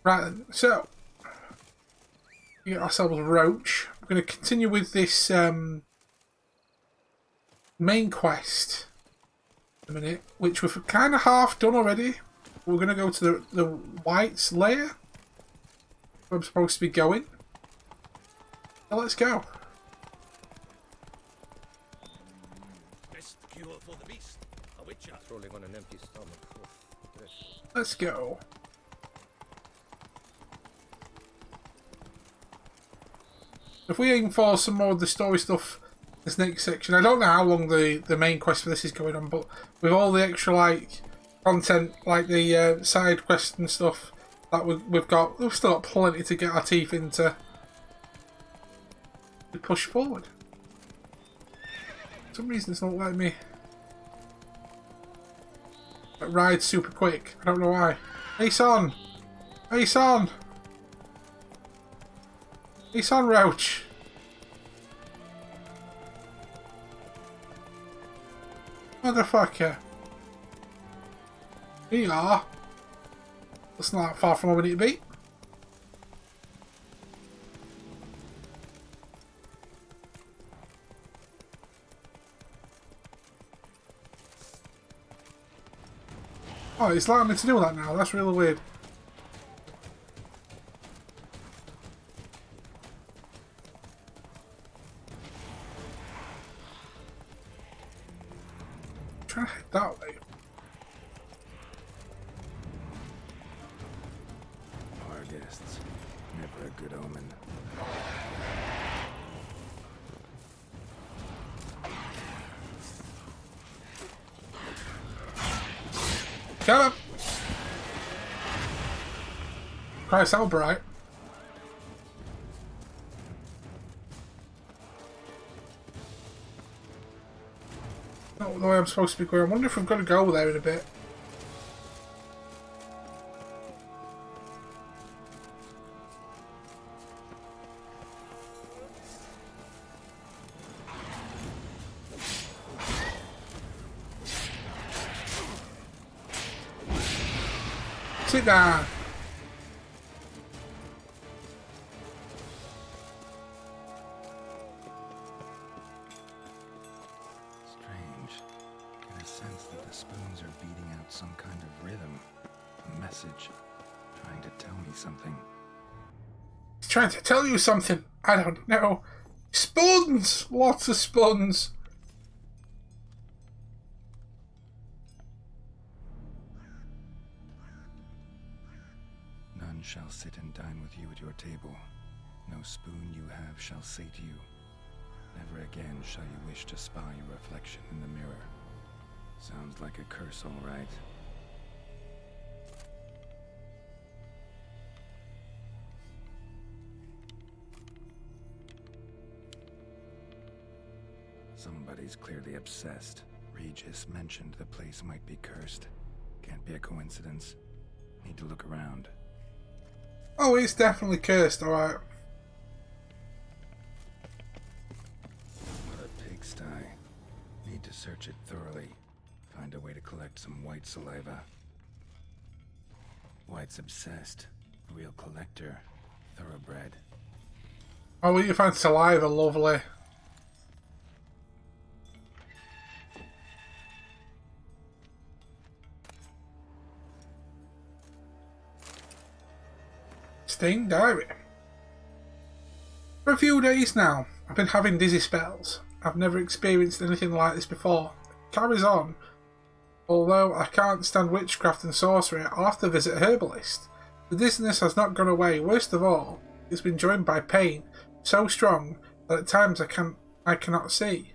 Right then, so we get ourselves a roach. We're going to continue with this main quest in a minute, which we've kind of half done already. We're going to go to the White's lair, where I'm supposed to be going. So let's go. Best cure for the beast. A witcher. Rolling on an empty stomach. Let's go. If we aim for some more of the story stuff this next section, I don't know how long the main quest for this is going on, but with all the extra like content, like the side quests and stuff that we've still got plenty to get our teeth into. We push forward. For some reason it's not letting me ride super quick. I don't know why. Hey son! Hey son! Hey son, Roach! Motherfucker. Here you are. That's not far from where we need to be. Oh, it's allowing me to do that now. That's really weird. Try to head that way. Our guests. Never a good omen. Get him! Christ, that was bright. Not the way I'm supposed to be going. I wonder if we've got to go there in a bit. Sit down. Strange. Get a sense that the spoons are beating out some kind of rhythm. A message. Trying to tell me something. He's trying to tell you something. I don't know. Spoons! Lots of spoons. None shall sit and dine with you at your table. No spoon you have shall say to you. Never again shall you wish to spy your reflection in the mirror. Sounds like a curse, all right. Somebody's clearly obsessed. Regis mentioned the place might be cursed. Can't be a coincidence. Need to look around. Oh, it's definitely cursed, alright. What a pigsty. Need to search it thoroughly. Find a way to collect some white saliva. White's obsessed. Real collector. Thoroughbred. Oh, you find saliva, lovely. Stained diary. For a few days now, I've been having dizzy spells. I've never experienced anything like this before. It carries on. Although I can't stand witchcraft and sorcery, I'll have to visit a herbalist. The dizziness has not gone away. Worst of all, it's been joined by pain so strong that at times I cannot see.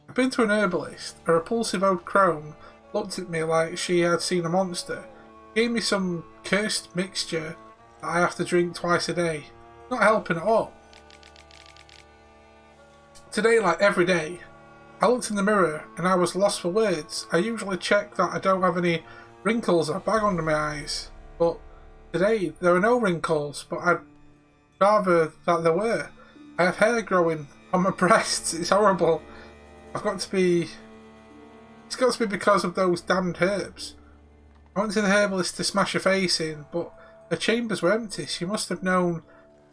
I've been to an herbalist. A repulsive old crone looked at me like she had seen a monster. Gave me some cursed mixture that I have to drink twice a day. Not helping at all. Today, like every day, I looked in the mirror and I was lost for words. I usually check that I don't have any wrinkles or bag under my eyes, but today there are no wrinkles, but I'd rather that there were. I have hair growing on my breasts. It's horrible. It's got to be because of those damned herbs. I went to the herbalist to smash a face in, but Her chambers were empty. She must have known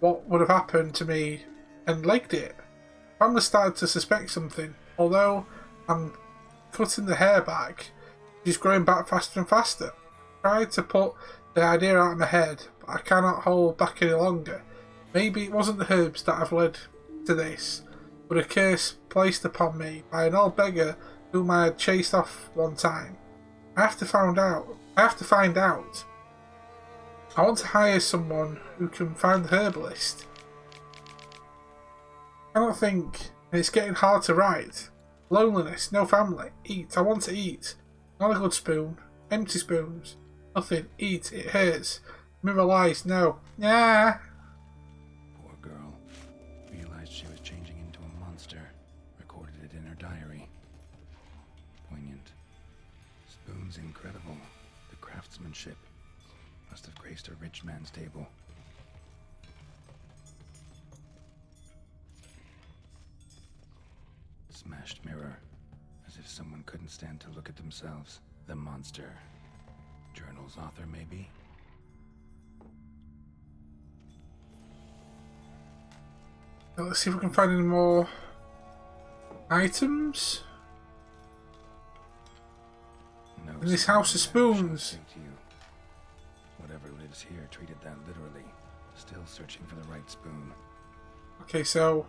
what would have happened to me and legged it. Family started to suspect something. Although I'm cutting the hair back, she's growing back faster and faster. I tried to put the idea out of my head, but I cannot hold back any longer. Maybe it wasn't the herbs that have led to this, but a curse placed upon me by an old beggar whom I had chased off one time. I have to find out. I want to hire someone who can find the herbalist. I cannot think, and it's getting hard to write. Loneliness, no family. Eat, I want to eat. Not a good spoon. Empty spoons. Nothing. Eat, it hurts. Mirror lies, no. Yeah. Poor girl. Realized she was changing into a monster. Recorded it in her diary. Poignant. Spoon's incredible. The craftsmanship must have graced a rich man's table. Smashed mirror. As if someone couldn't stand to look at themselves. The monster. Journal's author, maybe? Now let's see if we can find any more items. No In this house of spoon spoons. shall say to you. Whatever lives here treated that literally. Still searching for the right spoon. Okay, so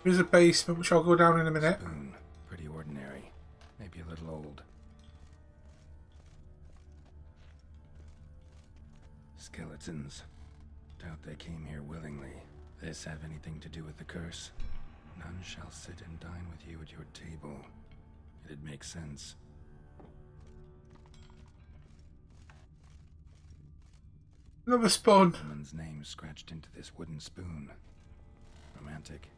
there's a basement which I'll go down in a minute. Spoon. Pretty ordinary. Maybe a little old. Skeletons. Doubt they came here willingly. This have anything to do with the curse? None shall sit and dine with you at your table. It'd make sense. Another spoon. Woman's name scratched into this wooden spoon. Romantic.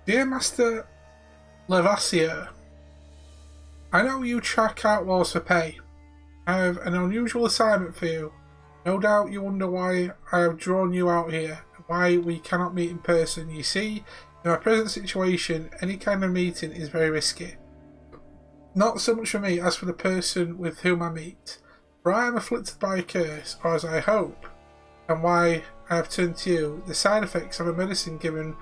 Dear Master Levassier, I know you track outlaws for pay. I have an unusual assignment for you. No doubt you wonder why I have drawn you out here, and why we cannot meet in person. You see, in my present situation, any kind of meeting is very risky. Not so much for me as for the person with whom I meet. For I am afflicted by a curse, or as I hope, and why I have turned to you, the side effects of a medicine given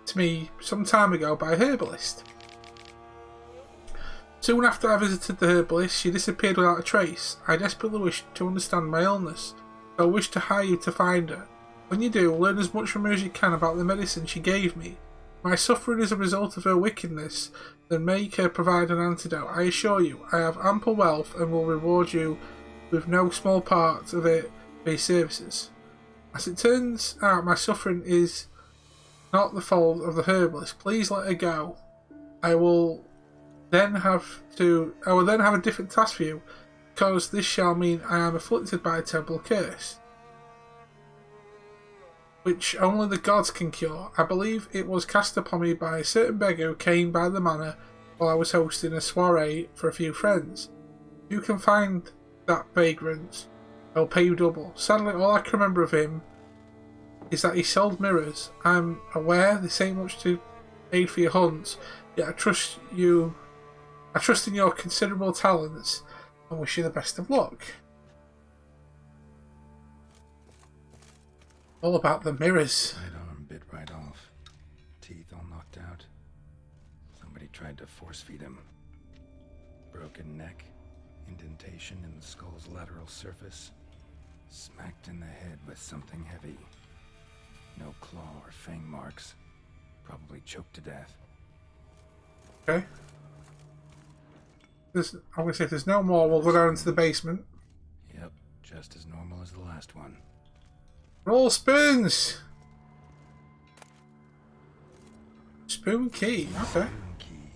to me some time ago by a herbalist. Soon after I visited the herbalist, she disappeared without a trace. I desperately wished to understand my illness, so I wish to hire you to find her. When you do, learn as much from her as you can about the medicine she gave me. My suffering is a result of her wickedness, then make her provide an antidote. I assure you, I have ample wealth and will reward you with no small part of it for your services. As it turns out, my suffering is not the fault of the herbalist. Please let her go. I will then have a different task for you, because this shall mean I am afflicted by a terrible curse, which only the gods can cure. I believe it was cast upon me by a certain beggar who came by the manor while I was hosting a soiree for a few friends. If you can find that vagrant, I'll pay you double. Sadly, all I can remember of him is that he sold mirrors. I'm aware this ain't much to aid for your hunt, yet I trust in your considerable talents and wish you the best of luck. All about the mirrors. Right arm bit right off. Teeth all knocked out. Somebody tried to force feed him. Broken neck. Indentation in the skull's lateral surface. Smacked in the head with something heavy. No claw or fang marks. Probably choked to death. Okay. I'm going to say if there's no more, we'll go down into the basement. Yep, just as normal as the last one. Roll spoons! Spoon key, okay. Spoon key.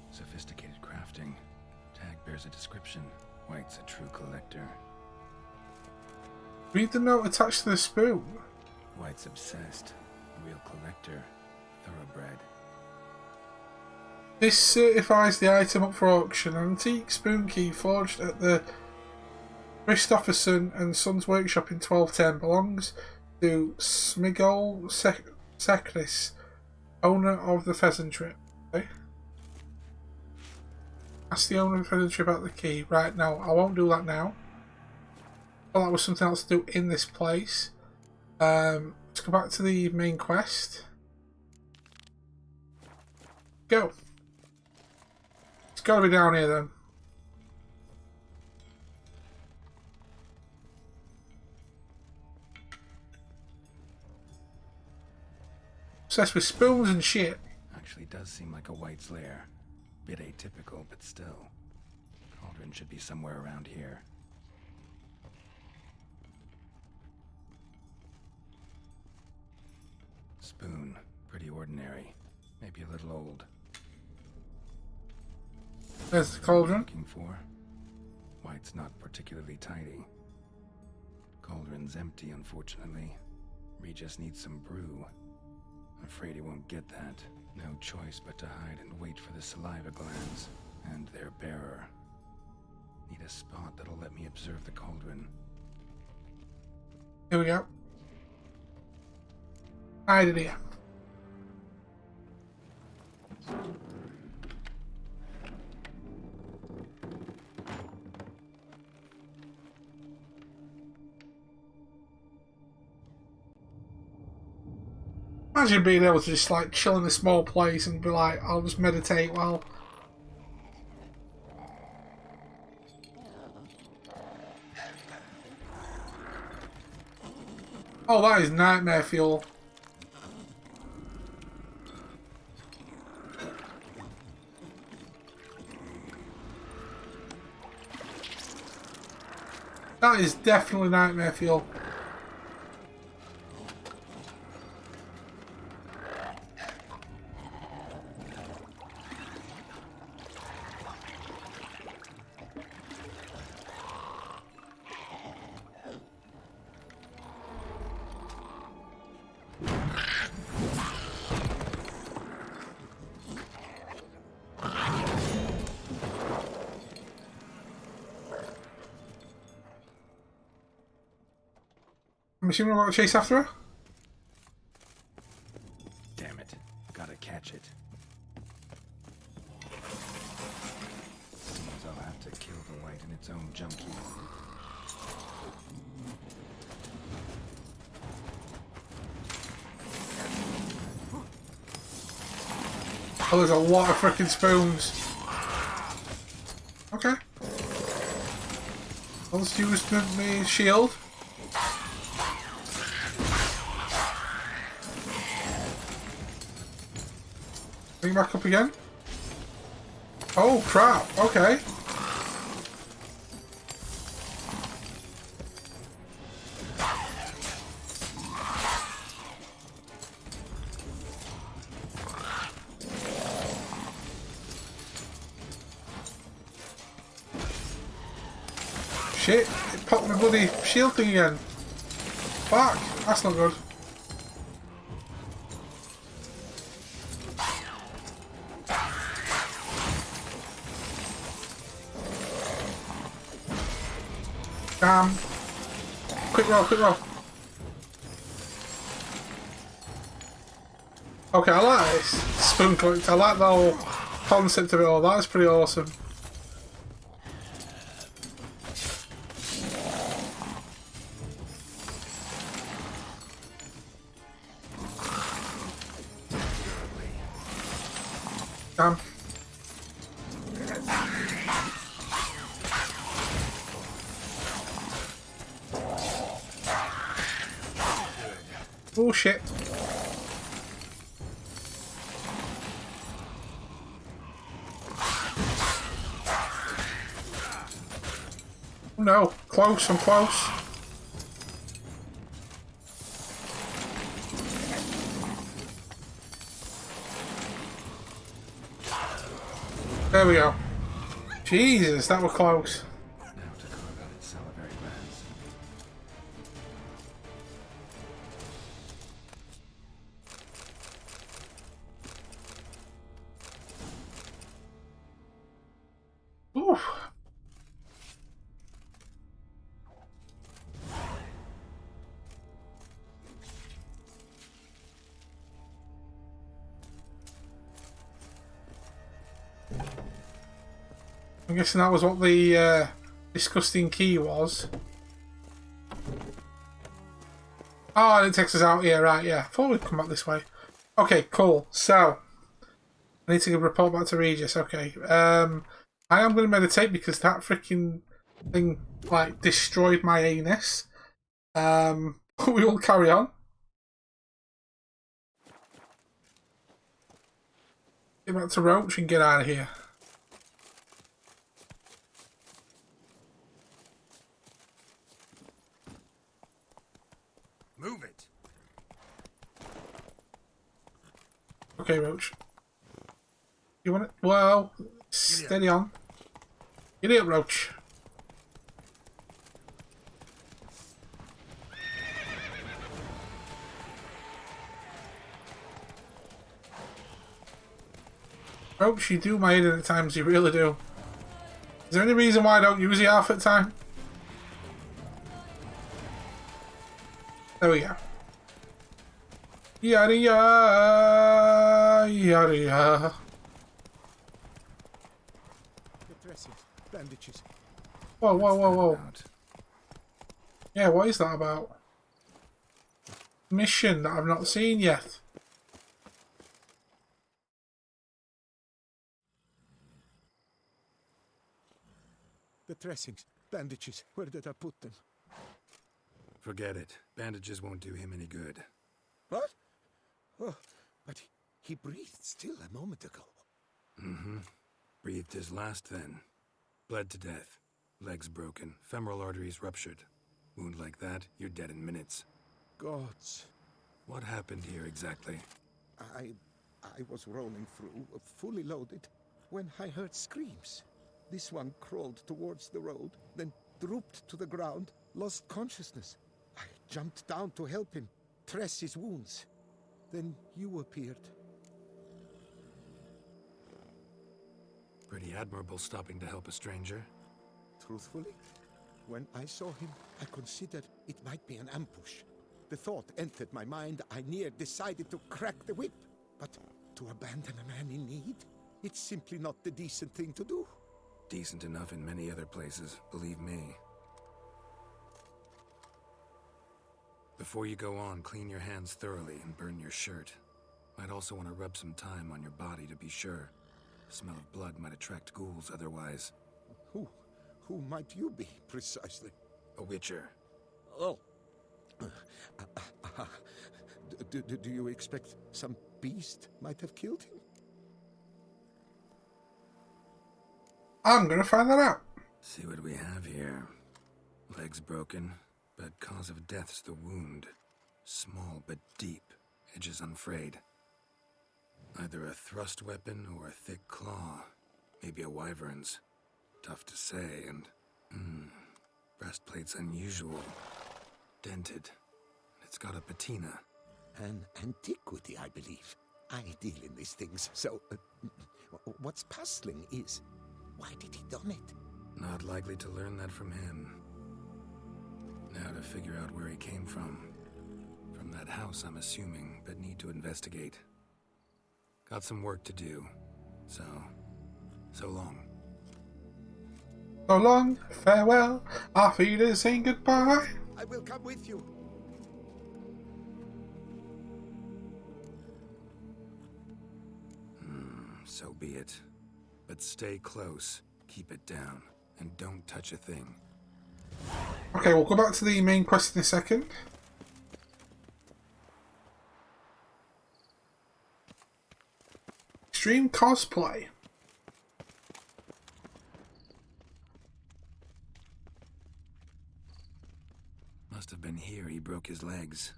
Sophisticated crafting. Tag bears a description. White's a true collector. Read the note attached to the spoon. White's obsessed. Real collector. Thoroughbred. This certifies the item up for auction. An antique spoon key forged at the Christopherson and Sons workshop in 1210 belongs to Smigol Sekris, owner of the pheasantry. Okay. Ask the owner of the furniture about the key. Right, no, I won't do that now. Well, that was something else to do in this place. Let's go back to the main quest. Go. It's got to be down here then. Obsessed with spoons and shit. Actually does seem like a White's lair. Bit atypical, but still. Cauldron should be somewhere around here. Spoon. Pretty ordinary. Maybe a little old. There's the cauldron. Looking for? White's not particularly tidy. Cauldron's empty, unfortunately. Regis needs some brew. I'm afraid he won't get that. No choice but to hide and wait for the saliva glands and their bearer. Need a spot that'll let me observe the cauldron. Here we go. Hide it here. Imagine being able to just like chill in a small place and be like, I'll just meditate while. Oh, that is nightmare fuel. That is definitely nightmare fuel. I'm assuming we're going to chase after her? Damn it. Gotta catch it. Seems I'll have to kill the White in its own junkie. Oh, there's a lot of freaking spoons. Okay. Let's use the shield. Bring it back up again. Oh crap, okay. Shit, it popped my bloody shield thing again. Fuck, that's not good. Quick roll, quick roll. Okay, I like this spoon collector. I like the whole concept of it all. That's pretty awesome. Damn. Oh shit. Oh no, close, I'm close. There we go. Jesus, that was close. Now to carve out its salivary glands. Oof. I'm guessing that was what the disgusting key was. Oh, it takes us out here, right, yeah. I thought we'd come back this way. Okay, cool. So, I need to report back to Regis, okay. I am going to meditate because that freaking thing, like, destroyed my anus. We will carry on. Get back to Roach and get out of here. Move it. Okay, Roach. You want it? Well, steady on. Get it, Roach. Roach, you do my head at times, you really do. Is there any reason why I don't use it half at the time? There we go. Yada yada yada yada. The dressings, bandages. Whoa, whoa, whoa, whoa. Yeah, what is that about? Mission that I've not seen yet. The dressings, bandages. Where did I put them? Forget it. Bandages won't do him any good. What? Oh, but he breathed still a moment ago. Mm-hmm. Breathed his last then. Bled to death. Legs broken. Femoral arteries ruptured. Wound like that, you're dead in minutes. Gods. What happened here exactly? I was rolling through, fully loaded, when I heard screams. This one crawled towards the road, then drooped to the ground, lost consciousness. I jumped down to help him, dress his wounds. Then you appeared. Pretty admirable stopping to help a stranger. Truthfully, when I saw him, I considered it might be an ambush. The thought entered my mind, I near decided to crack the whip. But to abandon a man in need? It's simply not the decent thing to do. Decent enough in many other places, believe me. Before you go on, clean your hands thoroughly and burn your shirt. Might also want to rub some time on your body to be sure. The smell of blood might attract ghouls otherwise. Who might you be, precisely? A witcher. Oh. Do you expect some beast might have killed him? I'm gonna find that out. See what we have here. Legs broken, but cause of death's the wound. Small but deep, edges unfrayed. Either a thrust weapon or a thick claw. Maybe a wyvern's. Tough to say, and... breastplate's unusual. Dented. It's got a patina. An antiquity, I believe. I deal in these things, so... what's puzzling is... why did he don it? Not likely to learn that from him. Now to figure out where he came from. From that house, I'm assuming, but need to investigate. Got some work to do. So long. So long, farewell, our feeders saying goodbye. I will come with you. So be it. But stay close, keep it down, and don't touch a thing. Okay, we'll go back to the main quest in a second. Extreme cosplay. Must have been here he broke his legs.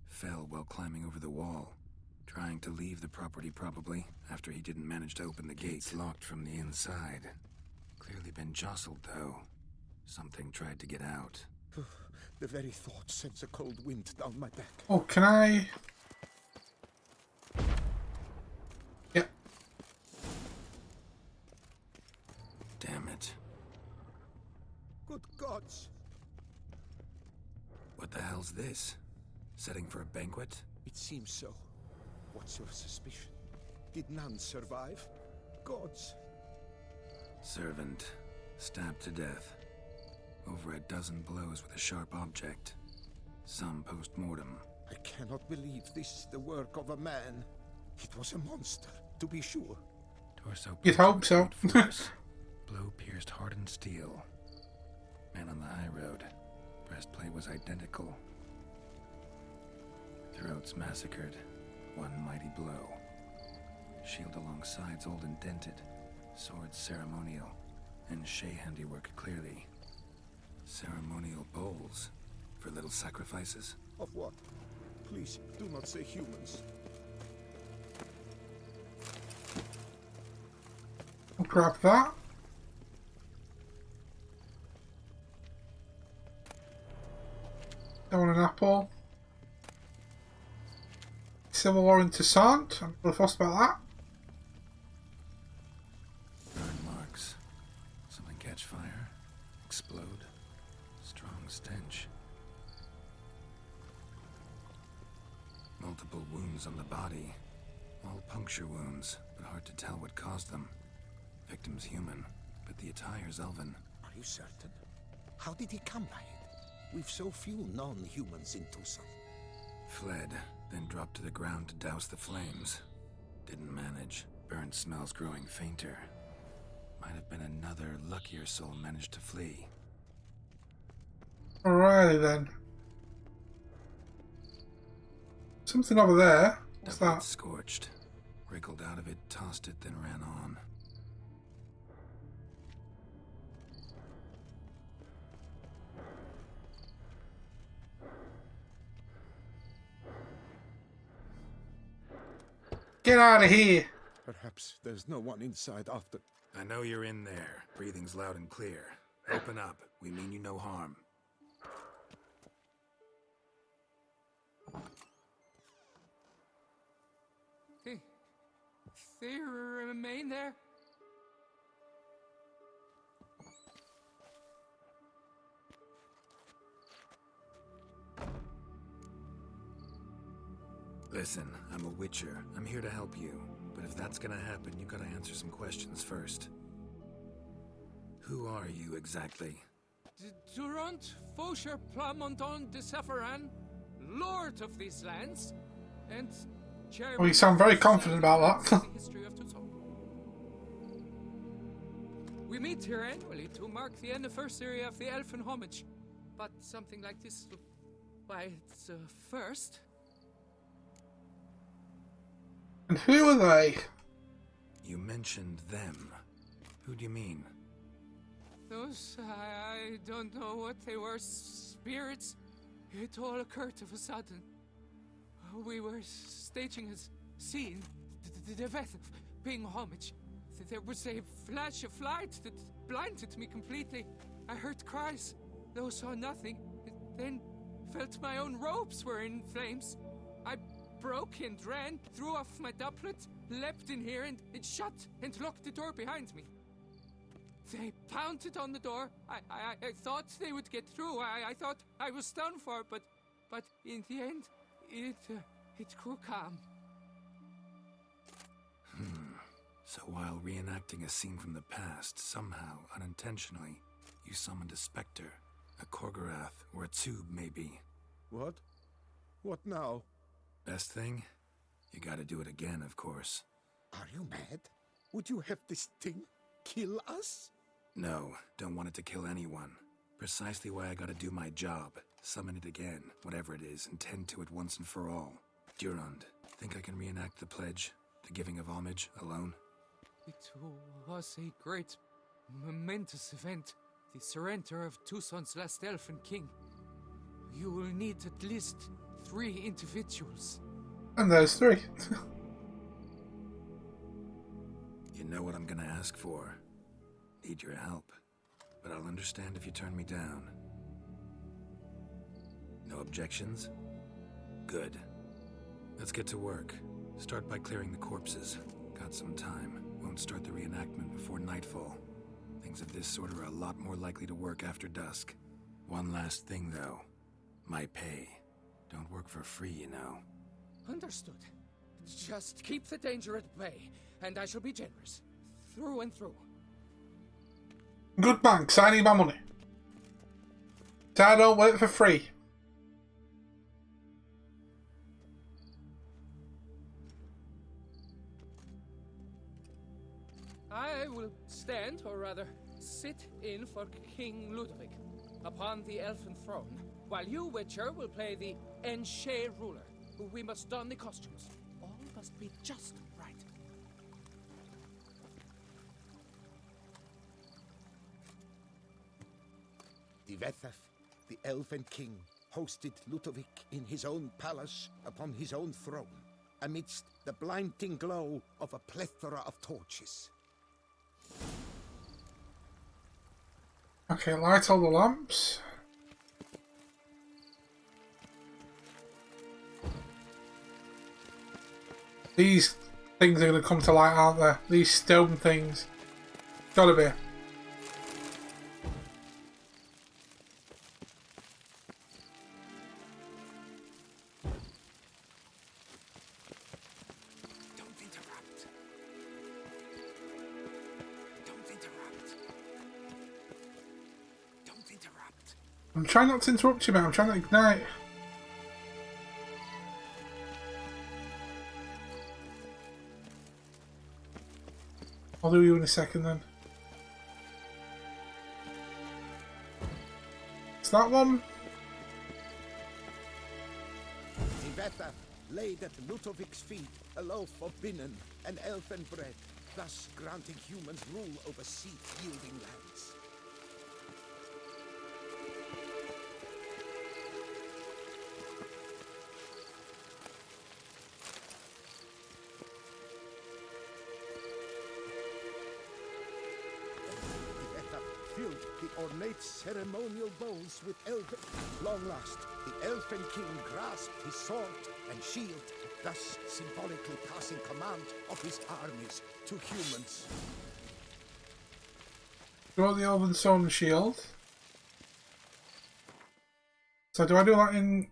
Fell while climbing over the wall. Trying to leave the property probably, after he didn't manage to open the gates locked from the inside. Clearly been jostled though. Something tried to get out. The very thought sends a cold wind down my back. Oh, can I... Yep. Damn it. Good gods! What the hell's this? Setting for a banquet? It seems so. What's your suspicion? Did none survive? Gods. Servant. Stabbed to death. Over a dozen blows with a sharp object. Some post-mortem. I cannot believe this is the work of a man. It was a monster, to be sure. Torso. You'd hope so. Blow pierced hardened steel. Man on the high road. Breastplate was identical. Throats massacred. One mighty blow. Shield along sides old and dented. Swords ceremonial. And Shay handiwork clearly. Ceremonial bowls. For little sacrifices. Of what? Please, do not say humans. I'll grab that. Don't want an apple. Civil War in Toussaint. I'm really fussed about that. Burn marks. Something catch fire. Explode. Strong stench. Multiple wounds on the body. All puncture wounds, but hard to tell what caused them. Victim's human, but the attire's elven. Are you certain? How did he come by it? We've so few non-humans in Toussaint. Fled, then dropped to the ground to douse the flames. Didn't manage. Burnt smells growing fainter. Might have been another luckier soul managed to flee. Alrighty then. Something over there. What's that? Scorched. Wriggled out of it, tossed it, then ran on. Get out of here! Perhaps there's no one inside after. I know you're in there. Breathing's loud and clear. Open up. We mean you no harm. They remain there? Listen, I'm a witcher. I'm here to help you. But if that's gonna happen, you gotta answer some questions first. Who are you exactly? Durant Faucher Plamondon de Safaran, Lord of these lands, and Chairman. Well, you sound very confident about that. The history of Toussaint. We meet here annually to mark the anniversary of the Elfin homage, but something like this, why, it's a first. And who are they? You mentioned them. Who do you mean? Those, I don't know what they were, spirits. It all occurred of a sudden. We were staging a scene, the death of paying homage. There was a flash of light that blinded me completely. I heard cries, though saw nothing. Then felt my own robes were in flames. I broke and ran, threw off my doublet, leapt in here and it shut and locked the door behind me. They pounded on the door. I thought they would get through. I thought I was done for, but in the end, it grew calm. So while reenacting a scene from the past, somehow, unintentionally, you summoned a specter, a Korgorath, or a tube, maybe. What? What now? Best thing? You gotta do it again, of course. Are you mad? Would you have this thing kill us? No, don't want it to kill anyone. Precisely why I gotta do my job. Summon it again, whatever it is, and tend to it once and for all. Durand, think I can reenact the pledge, the giving of homage, alone? It was a great, momentous event. The surrender of Toussaint's last elfin king. You will need at least 3 individuals. And there's 3. You know what I'm gonna ask for. Need your help. But I'll understand if you turn me down. No objections? Good. Let's get to work. Start by clearing the corpses. Got some time. Won't start the reenactment before nightfall. Things of this sort are a lot more likely to work after dusk. One last thing, though. My pay. Don't work for free, you know. Understood. Just keep the danger at bay, and I shall be generous. Through and through. Good man, 'cause I need my money. So I don't work for free. I will stand, or rather, sit in for King Ludwig upon the elfin throne, while you, Witcher, will play the Enche ruler. We must don the costumes. All must be just right. The Vethaf, the elven king, hosted Ludovic in his own palace upon his own throne, amidst the blinding glow of a plethora of torches. Okay, light all the lamps. These things are going to come to light, aren't they? These stone things. Gotta be. Don't interrupt. Don't interrupt. Don't interrupt. I'm trying not to interrupt you, man. I'm trying to ignite. I'll do you in a second then. It's that one. The Vethaf laid at Ludovic's feet a loaf of binnen and elfin bread, thus granting humans rule over seed-yielding lands. Filled the ornate ceremonial bowls with elfin. Long last, the elfin king grasped his sword and shield, thus symbolically passing command of his armies to humans. Draw the elven sword and shield. So do I do that in...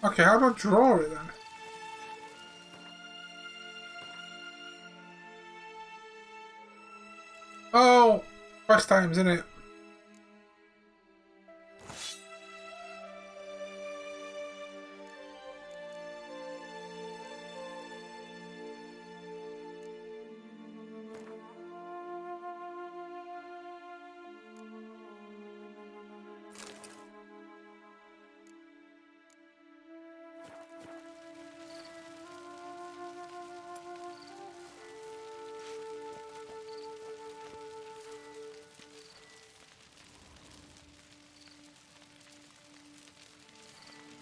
Okay, how do I draw it then? Oh, quest times, isn't it?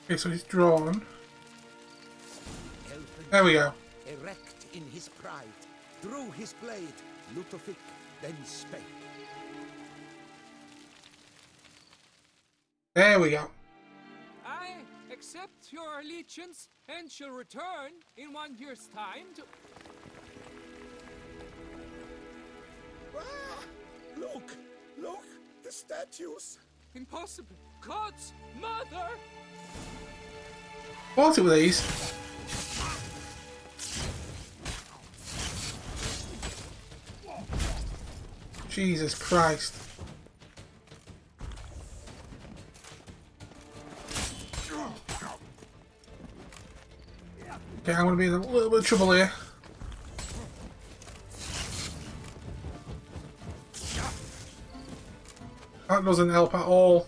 Okay, so he's drawn. There we go. Erect in his pride, drew his blade, Ludovic then spake. There we go. I accept your allegiance and shall return in 1 year's time to... Ah! Look! Look! The statues! Impossible! God's mother! What's it with these? Jesus Christ. Okay, I'm going to be in a little bit of trouble here. That doesn't help at all.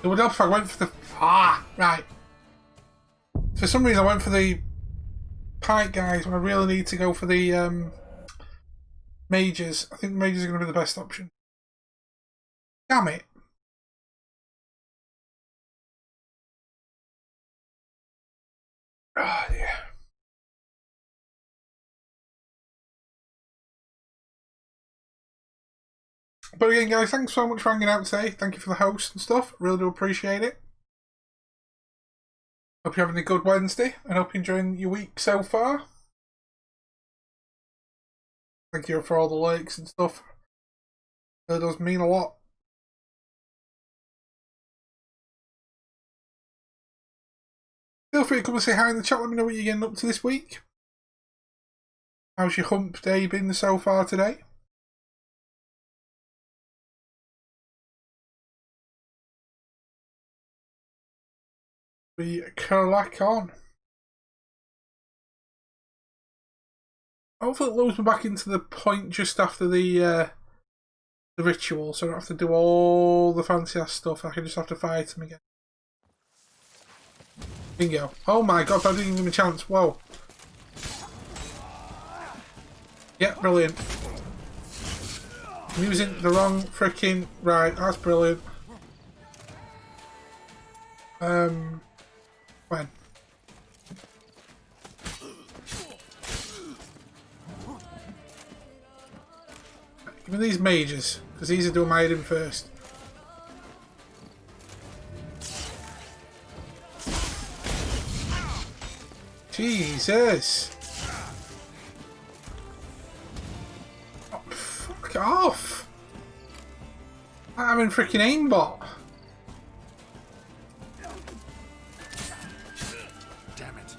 It would help if I went for the... Ah, right. For some reason I went for the pike guys when I really need to go for the mages. I think the mages are going to be the best option. Damn it. Ah, yeah. But again, guys, thanks so much for hanging out today. Thank you for the host and stuff. Really do appreciate it. Hope you're having a good Wednesday and hope you're enjoying your week so far. Thank you for all the likes and stuff. It does mean a lot. Feel free to come and say hi in the chat. Let me know what you're getting up to this week. How's your hump day been so far today? We crack on. Hopefully it loads me back into the point just after the ritual, so I don't have to do all the fancy ass stuff. I can just have to fight him again. Bingo. Oh my god, I didn't even give him a chance. Whoa. Yeah, brilliant. I'm using the wrong freaking... Right, that's brilliant. When? Give me these mages, because these are doing my hidden first. Jesus! Oh, fuck off! I'm in freaking aimbot. Damn it.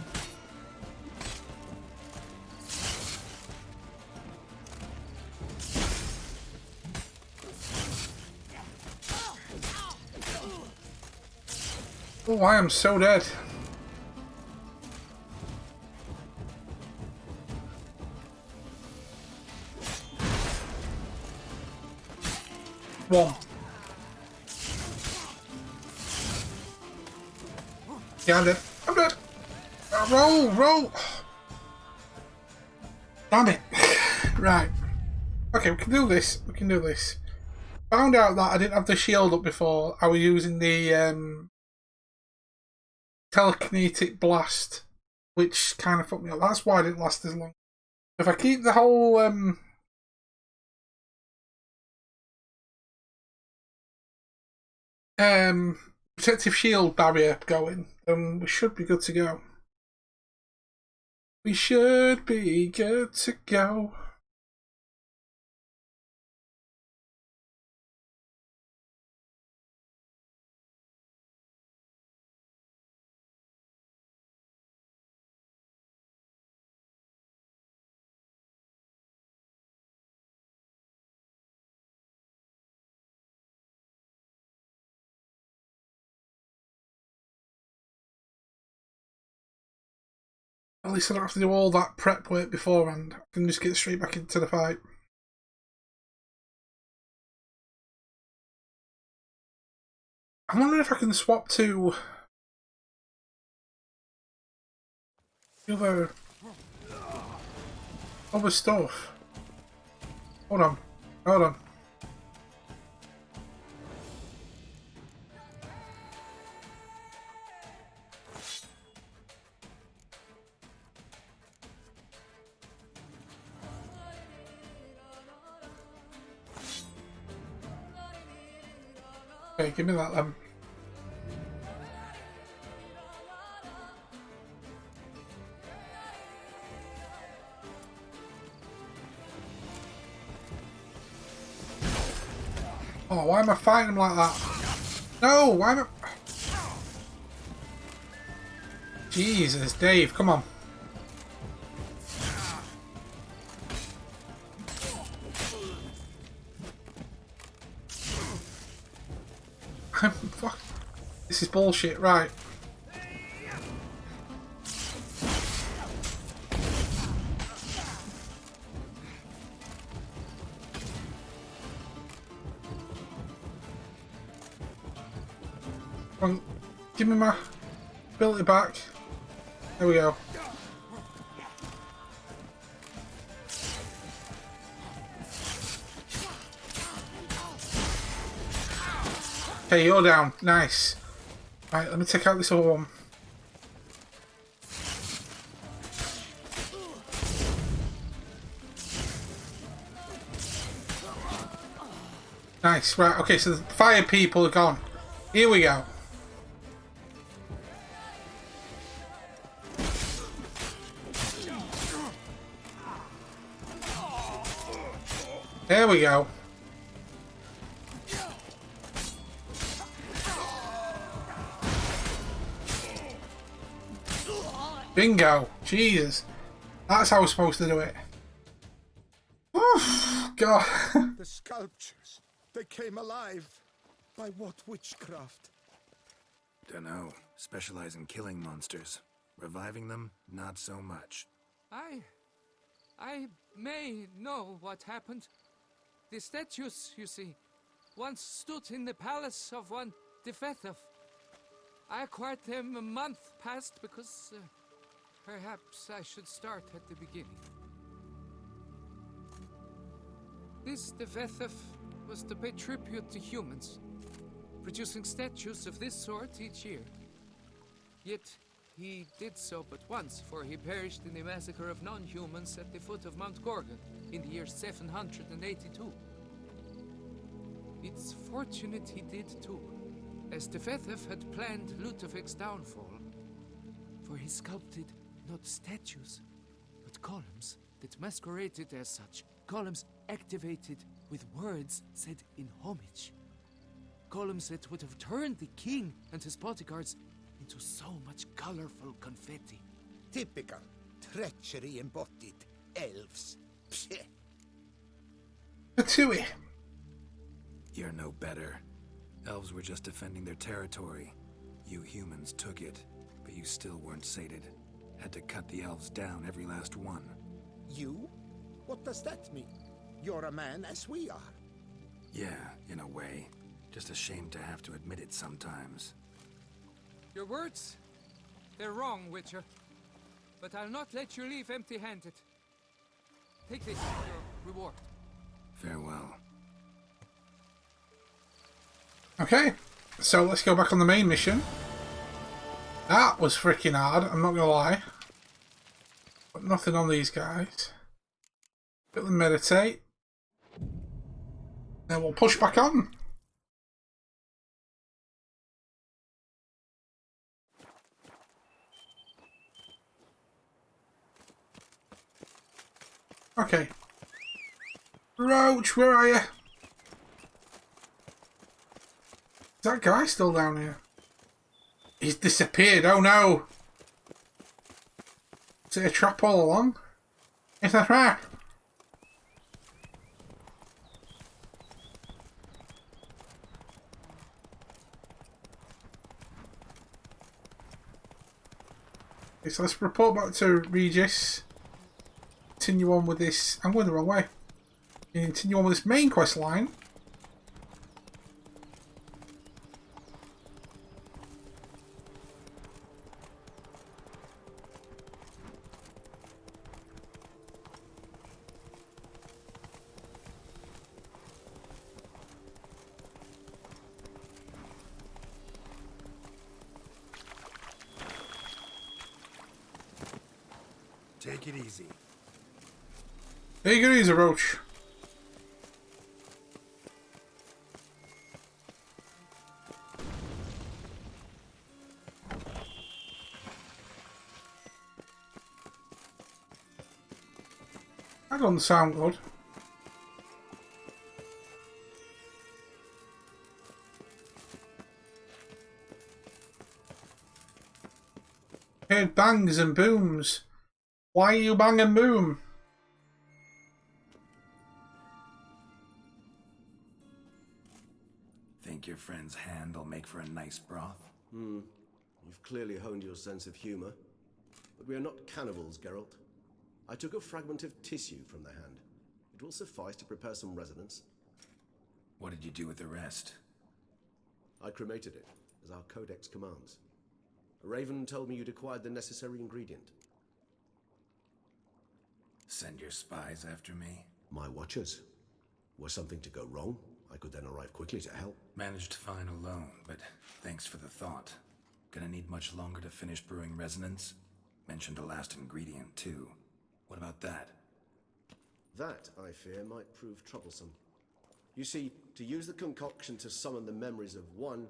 Oh, I am so dead. One. Yeah, I'm dead. I'm dead. Roll. Damn it. Right. Okay, we can do this. Found out that I didn't have the shield up before. I was using the telekinetic blast, which kind of fucked me up. That's why I didn't last as long. If I keep the whole protective shield barrier going, then we should be good to go. We should be good to go. At least I don't have to do all that prep work beforehand. I can just get straight back into the fight. I'm wondering if I can swap to the other stuff. Hold on. Okay, give me that then. Oh, why am I fighting him like that? No, why am I... Jesus, Dave, come on. Fuck. This is bullshit, right. Come on, give me my ability back. There we go. Okay, you're down. Nice. Right, let me take out this other one. Nice. Right. Okay. So the fire people are gone. Here we go. There we go. Bingo. Jesus. That's how we're supposed to do it. Oof, God. The sculptures, they came alive. By what witchcraft? Dunno. Specialize in killing monsters. Reviving them, not so much. I may know what happened. The statues, you see, once stood in the palace of one Defethov. I acquired them a month past because perhaps I should start at the beginning. This Defethov was to pay tribute to humans, producing statues of this sort each year. Yet he did so but once, for he perished in the massacre of non-humans at the foot of Mount Gorgon in the year 782. It's fortunate he did too, as Defethov had planned Ludovic's downfall, for he sculpted not statues, but columns that masqueraded as such. Columns activated with words said in homage. Columns that would have turned the king and his bodyguards into so much colorful confetti. Typical. Treachery embodied. Elves. Pshh. Patooey. You're no better. Elves were just defending their territory. You humans took it, but you still weren't sated. Had to cut the elves down, every last one. You? What does that mean? You're a man as we are. Yeah, in a way. Just ashamed to have to admit it sometimes. Your words? They're wrong, Witcher. But I'll not let you leave empty-handed. Take this, your reward. Farewell. Okay, so let's go back on the main mission. That was freaking hard, I'm not gonna lie. But nothing on these guys. Let them meditate. Then we'll push back on. Okay. Roach, where are you? Is that guy still down here? He's disappeared, oh no! Is it a trap all along? It's a trap! Okay, so let's report back to Regis. Continue on with this. I'm going the wrong way. Continue on with this main quest line. Take it easy. Take it easy, Roach. That doesn't sound good. Heard bangs and booms. Why you bang and boom? Think your friend's hand will make for a nice broth? You've clearly honed your sense of humor. But we are not cannibals, Geralt. I took a fragment of tissue from the hand. It will suffice to prepare some resonance. What did you do with the rest? I cremated it, as our codex commands. A raven told me you'd acquired the necessary ingredient. Send your spies after me? My watchers. Were something to go wrong, I could then arrive quickly to help. Managed fine alone, but thanks for the thought. Gonna need much longer to finish brewing resonance? Mentioned a last ingredient, too. What about that? That, I fear, might prove troublesome. You see, to use the concoction to summon the memories of one,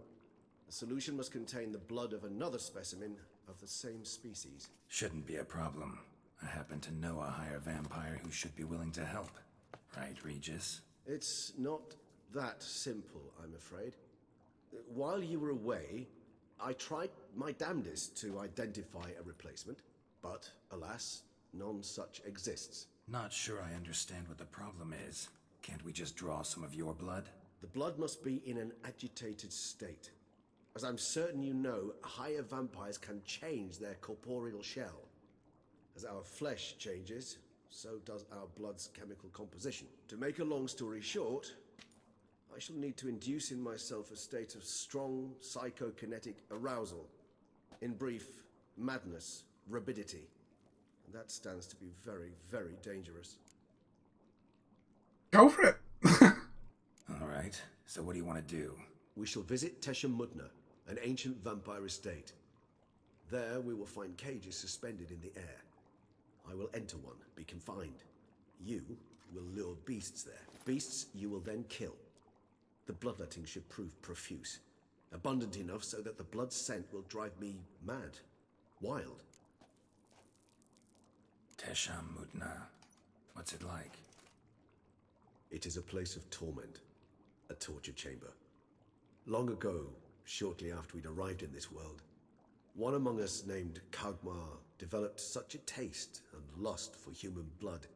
the solution must contain the blood of another specimen of the same species. Shouldn't be a problem. I happen to know a higher vampire who should be willing to help. Right, Regis? It's not that simple, I'm afraid. While you were away, I tried my damnedest to identify a replacement, but alas, none such exists. Not sure I understand what the problem is. Can't we just draw some of your blood? The blood must be in an agitated state. As I'm certain you know, higher vampires can change their corporeal shell. As our flesh changes, so does our blood's chemical composition. To make a long story short, I shall need to induce in myself a state of strong psychokinetic arousal. In brief, madness, rabidity. And that stands to be very, very dangerous. Go for it. All right, so what do you want to do? We shall visit Teshem Mudna, an ancient vampire estate. There we will find cages suspended in the air. I will enter one, be confined. You will lure beasts there. Beasts you will then kill. The bloodletting should prove profuse. Abundant enough so that the blood scent will drive me mad. Wild. Teshem Mudna. What's it like? It is a place of torment. A torture chamber. Long ago, shortly after we'd arrived in this world, one among us named Kagmar developed such a taste and lust for human blood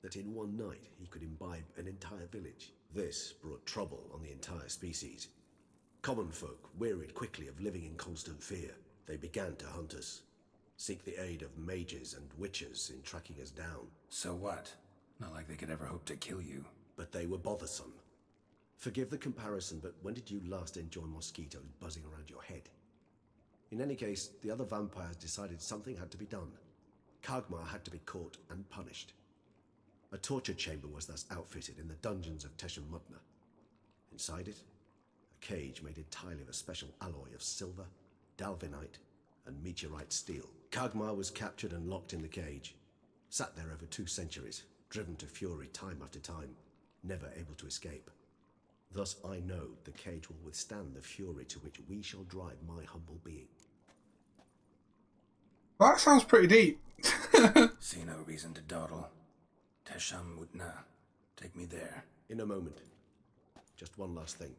that in one night he could imbibe an entire village. This brought trouble on the entire species. Common folk wearied quickly of living in constant fear. They began to hunt us, seek the aid of mages and witches in tracking us down. So what? Not like they could ever hope to kill you. But they were bothersome. Forgive the comparison, but when did you last enjoy mosquitoes buzzing around your head? In any case, the other vampires decided something had to be done. Kagmar had to be caught and punished. A torture chamber was thus outfitted in the dungeons of Teshem Mudna. Inside it, a cage made entirely of a special alloy of silver, dalvinite, and meteorite steel. Kagmar was captured and locked in the cage. Sat there over 2 centuries, driven to fury time after time, never able to escape. Thus I know the cage will withstand the fury to which we shall drive my humble being. Well, that sounds pretty deep. See no reason to dawdle. Teshem Mudna. Take me there. In a moment. Just one last thing.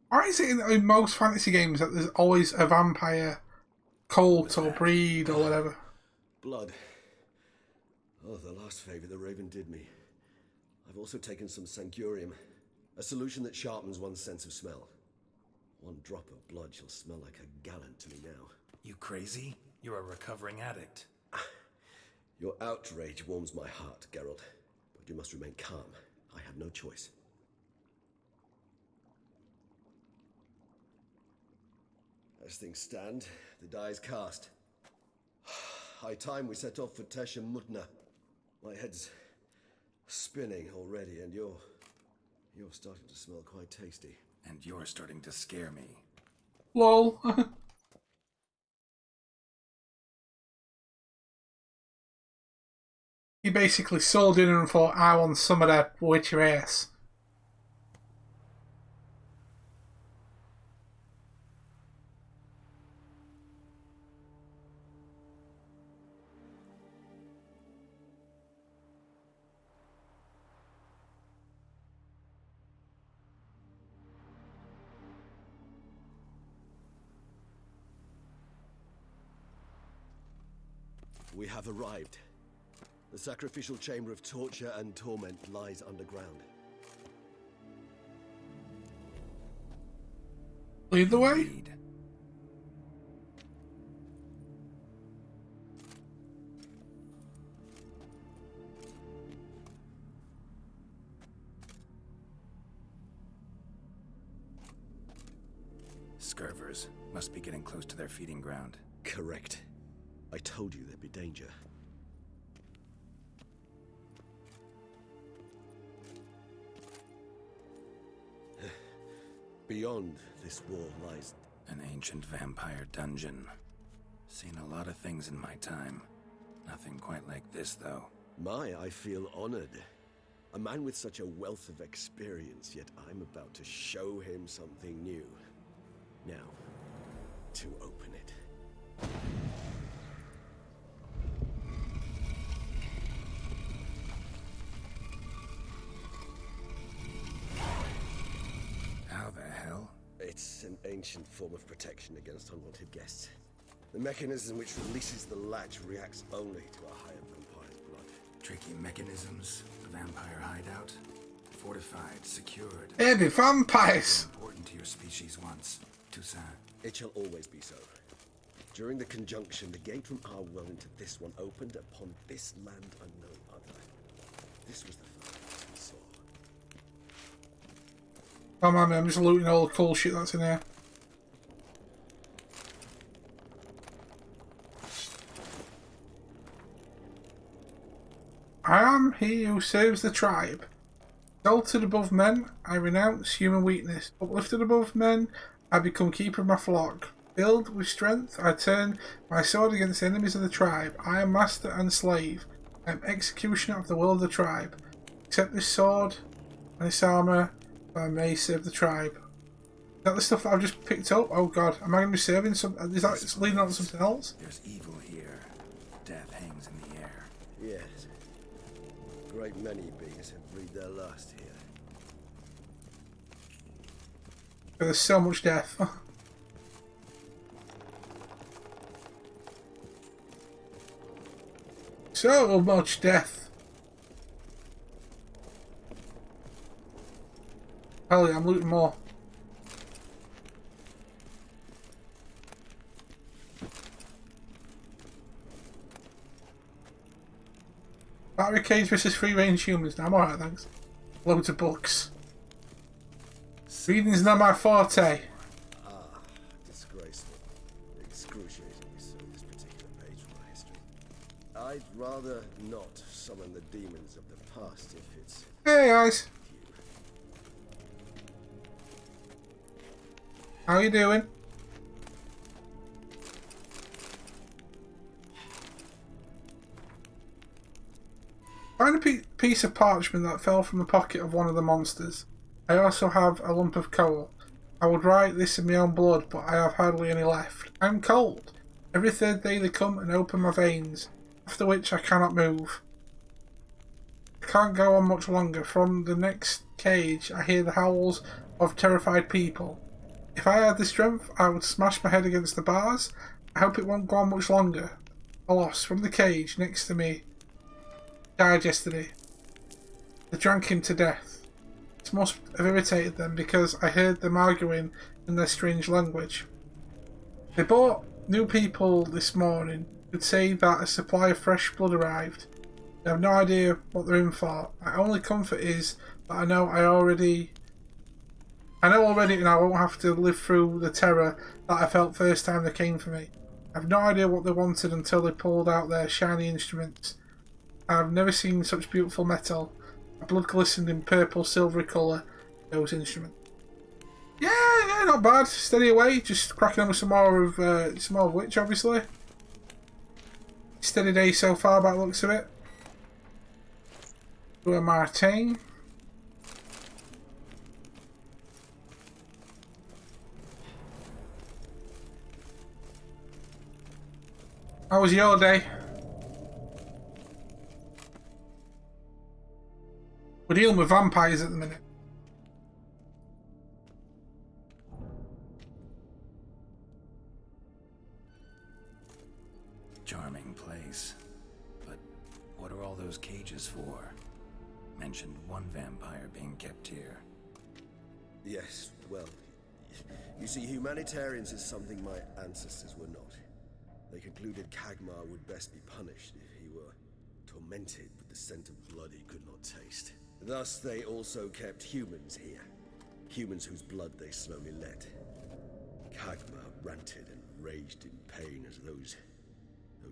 Why is it in most fantasy games that there's always a vampire cult or breed or whatever? Blood. Oh, the last favour the Raven did me. I've also taken some Sangurium, a solution that sharpens one's sense of smell. One drop of blood shall smell like a gallon to me now. You crazy? You're a recovering addict. Your outrage warms my heart, Geralt, but you must remain calm. I have no choice. As things stand, the die is cast. High time we set off for Teshem Mudna. My head's spinning already, and you're starting to smell quite tasty. And you're starting to scare me. Lol. He basically sold in and thought, I want some of that witch race. We have arrived. The sacrificial chamber of torture and torment lies underground. Lead the way? Indeed. Scurvers must be getting close to their feeding ground. Correct. I told you there'd be danger. Beyond this wall lies... An ancient vampire dungeon. Seen a lot of things in my time. Nothing quite like this, though. I feel honored. A man with such a wealth of experience, yet I'm about to show him something new. Now, to open it. How the hell? It's an ancient form of protection against unwanted guests. The mechanism which releases the latch reacts only to a higher vampire's blood. Tricky mechanisms, a vampire hideout. Fortified, secured. Hey, the vampires! Important to your species once. Toussaint. It shall always be so. During the conjunction, the gate from our world into this one opened upon this land and no other. This was the first we saw. Don't mind me, I'm just looting all the cool shit that's in here. I am he who serves the tribe. Exalted above men, I renounce human weakness. Uplifted above men, I become keeper of my flock. Filled with strength, I turn my sword against the enemies of the tribe. I am master and slave. I am executioner of the will of the tribe. Accept this sword and this armour, I may serve the tribe. Is that the stuff that I've just picked up? Oh god, am I going to be serving some? Is that leading on to something else? There's evil here. Death hangs in the air. Yes. A great many beings have breathed their last here. There's so much death. So much death. Hell yeah, I'm looting more. Battery cage versus free range humans. Now I'm alright, thanks. Loads of books. Reading's not my forte. Disgraceful. Excruciatingly so, this particular page from our history. I'd rather not summon the demons of the past if it's Hey guys, you. how you doing? Find a piece of parchment that fell from the pocket of one of the monsters. I also have a lump of coal. I would write this in my own blood, but I have hardly any left. I'm cold. Every third day they come and open my veins, after which I cannot move. I can't go on much longer. From the next cage I hear the howls of terrified people. If I had the strength, I would smash my head against the bars. I hope it won't go on much longer. Alas, from the cage next to me died yesterday. They drank him to death. It must have irritated them because I heard them arguing in their strange language. They brought new people this morning who'd say that a supply of fresh blood arrived. They have no idea what they're in for. My only comfort is that I know already and I won't have to live through the terror that I felt first time they came for me. I have no idea what they wanted until they pulled out their shiny instruments. I've never seen such beautiful metal. My blood glistened in purple, silvery colour, those instruments. Yeah, not bad. Steady away. Just cracking on with some more of Witch, obviously. Steady day so far, by the looks of it. Do a Martin. How was your day? We're dealing with vampires at the minute. Charming place. But what are all those cages for? Mentioned one vampire being kept here. Yes, well, you see, humanitarians is something my ancestors were not. They concluded Kagmar would best be punished if he were tormented with the scent of blood he could not taste. Thus, they also kept humans here. Humans whose blood they slowly let. Kagmar ranted and raged in pain as those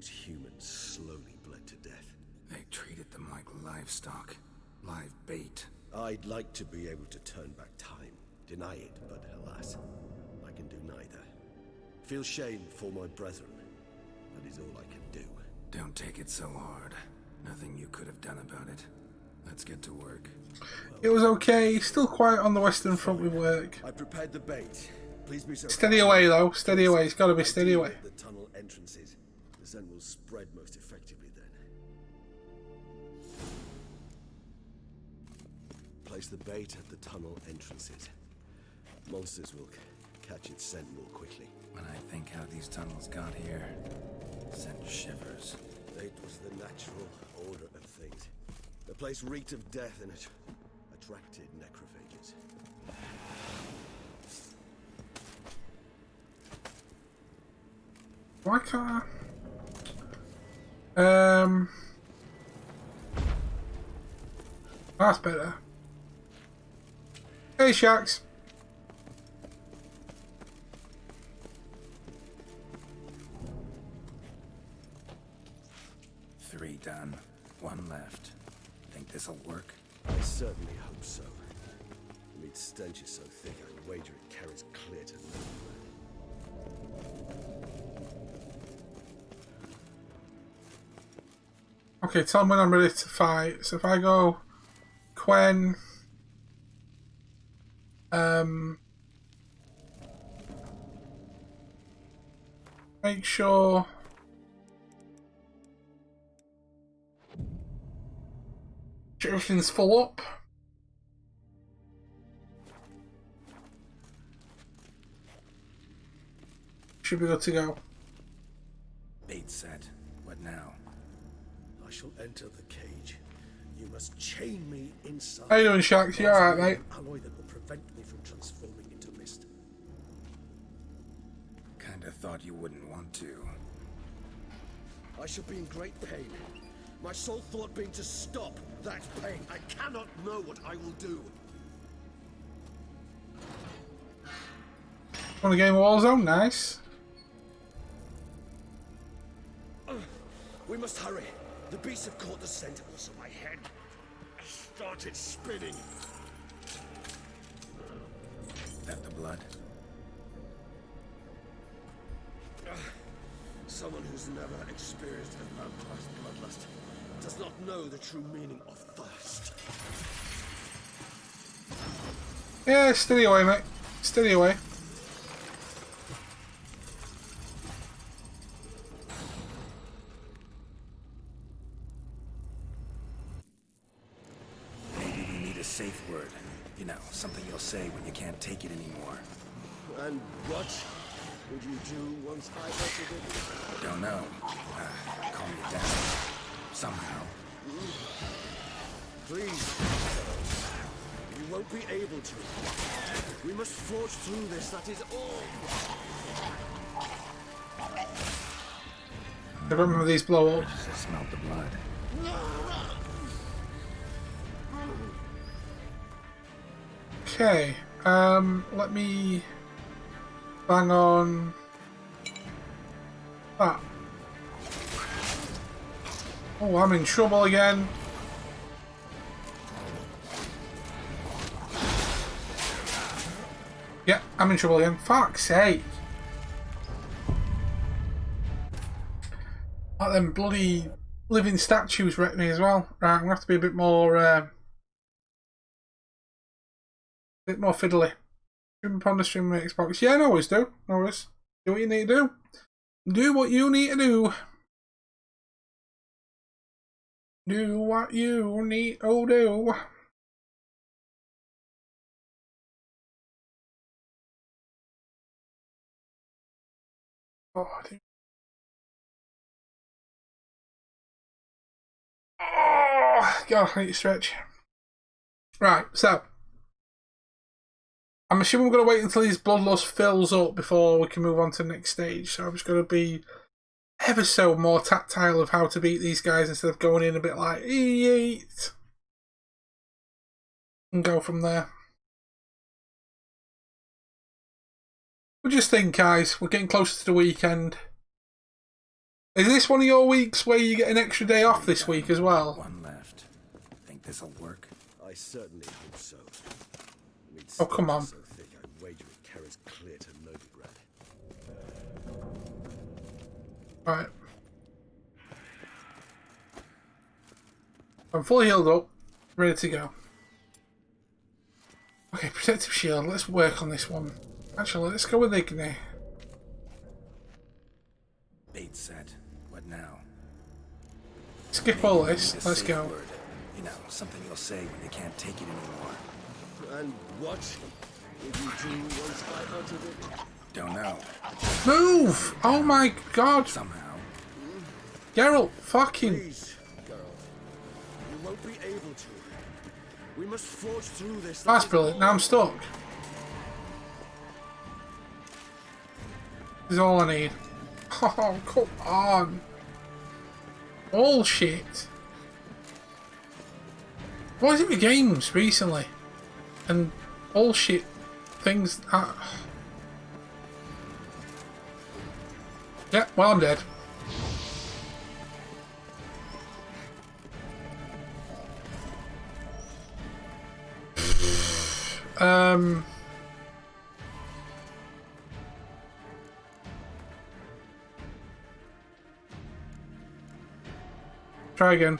humans slowly bled to death. They treated them like livestock. Live bait. I'd like to be able to turn back time. Deny it, but alas, I can do neither. Feel shame for my brethren. That is all I can do. Don't take it so hard. Nothing you could have done about it. Let's get to work. It was okay. Still quiet on the Western Front with work. I prepared the bait. Please be so Steady away, though. Steady away. It's got to be steady away. The tunnel entrances. The scent will spread most effectively then. Place the bait at the tunnel entrances. Monsters will catch its scent more quickly. When I think how these tunnels got here, sent shivers. It was the natural order of things. The place reeked of death and it attracted necrophages. Why can't I? That's better. Hey, Sharks. Three done. One left. Think this'll work? I certainly hope so. The meat stench is so thick, I'd wager it carries clear to nowhere. Okay, tell me when I'm ready to fight. So if I go Quen, make sure everything's full up. Should be good to go. Bait set. What now? I shall enter the cage. You must chain me inside. How you doing, Sharks? You alright, mate? Alloy that will prevent me from transforming into mist. Kinda thought you wouldn't want to. I shall be in great pain. My sole thought being to stop that pain. I cannot know what I will do. Want a game of Warzone? Nice. We must hurry. The beasts have caught the scent, also my head started spinning. That the blood? Someone who's never experienced a vampire's bloodlust does not know the true meaning of thirst. Yeah, steady away, mate. Steady away. Maybe we need a safe word. You know, something you'll say when you can't take it anymore. And what would you do once I uttered it? Don't know. Calm you down. Somehow. Please. You won't be able to. We must forge through this, that is all. I remember these blow up. I smelled the blood. Okay, let me bang on that. Oh, I'm in trouble again. Yeah, I'm in trouble again. Fuck's sake. Like them bloody living statues wrecked me as well. Right, I'm gonna have to be a bit more fiddly. Stream upon the stream on Xbox. Yeah, no worries, do. No worries. Do what you need to do. Do what you need to do. Do what you need to do. Oh, God, I need to stretch. Right, so I'm assuming we're going to wait until his bloodlust fills up before we can move on to the next stage. So I'm just going to be ever so more tactile of how to beat these guys instead of going in a bit like eat and go from there. What do you just think, guys? We're getting closer to the weekend. Is this one of your weeks where you get an extra day off this week as well? One left. Think this'll work? I certainly hope so. Oh, come on. So thick, I wager it carries clear to Novigrad. Right. I'm fully healed up, ready to go. Okay, protective shield. Let's work on this one. Actually, let's go with Igni. Bait set. What now? Skip all this. Let's go. Word. You know, something you'll say when you can't take it anymore. And what did you do once I uttered it? Don't know. Move! Oh my god! Somehow. Geralt, fucking. Please, girl. You won't be able to. We must forge through this. That's brilliant. Now I'm stuck. This is all I need. Oh, come on. Bullshit. What is it with games recently? And bullshit things. Yeah, well, I'm dead. Try again.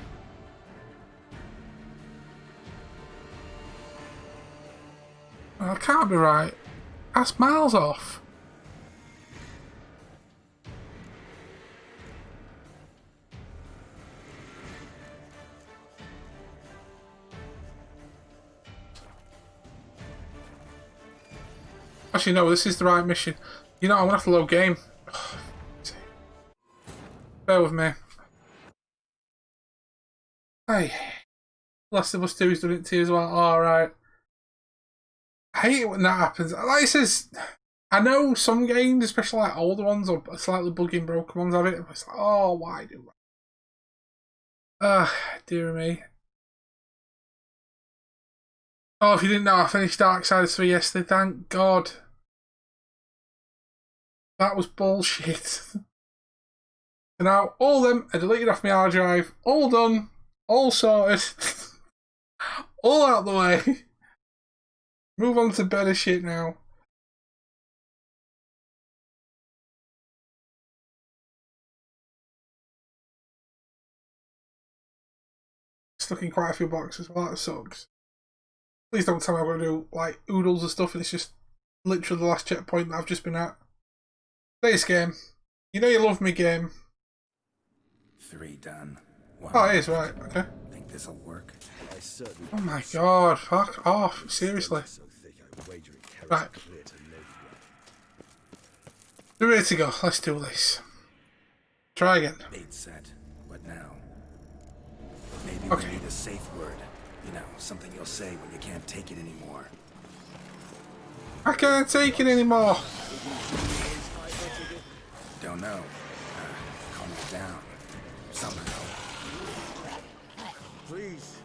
Well, that can't be right. That's miles off. Actually, no, this is the right mission. You know, I'm gonna have to load game. Bear with me. Hey. Last of Us 2's done it to you as well. Alright. I hate it when that happens. Like it says, I know some games, especially like older ones or slightly bugging broken ones, have it. It's like, oh, why do that? Dear me. Oh, if you didn't know, I finished Darksiders 3 yesterday. Thank God. That was bullshit. So now, all them are deleted off my hard drive. All done. All sorted. All out the way. Move on to better shit now. Stuck in quite a few boxes. Well, that sucks. Please don't tell me I'm going to do like oodles of stuff and it's just literally the last checkpoint that I've just been at. This game. You know you love me, game. 3 done. 1 Oh, it is, right. Okay. Think this'll work? I certainly Oh my god. Fuck off. Seriously. so thick I'm wagering carrots Right. are clear to Nilfgaard. We're ready to go. Let's do this. Try again. Bait set. What now? Maybe Okay. we need a safe word. You know, something you'll say when you can't take it anymore. I can't take it anymore. Don't know. Calm it down. Somehow. Please.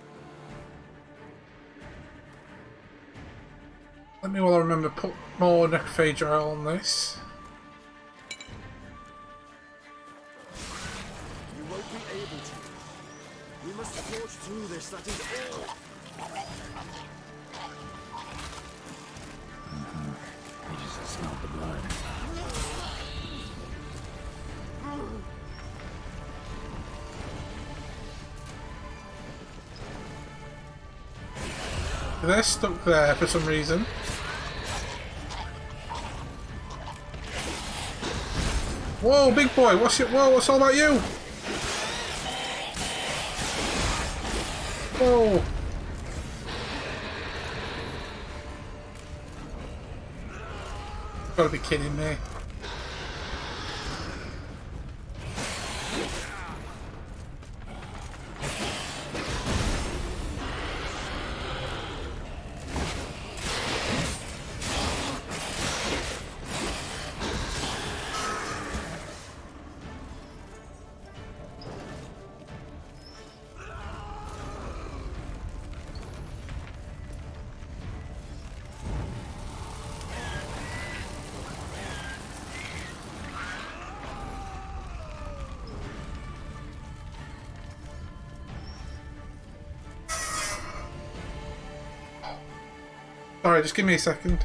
Let me, while I remember, put more necrophage oil on this. You won't be able to. We must forge through this, that is all. You just smelled the blood. They're stuck there for some reason. Whoa, big boy! What's it? Whoa! What's all about you? Whoa! Gotta be kidding me. Sorry, just give me a second.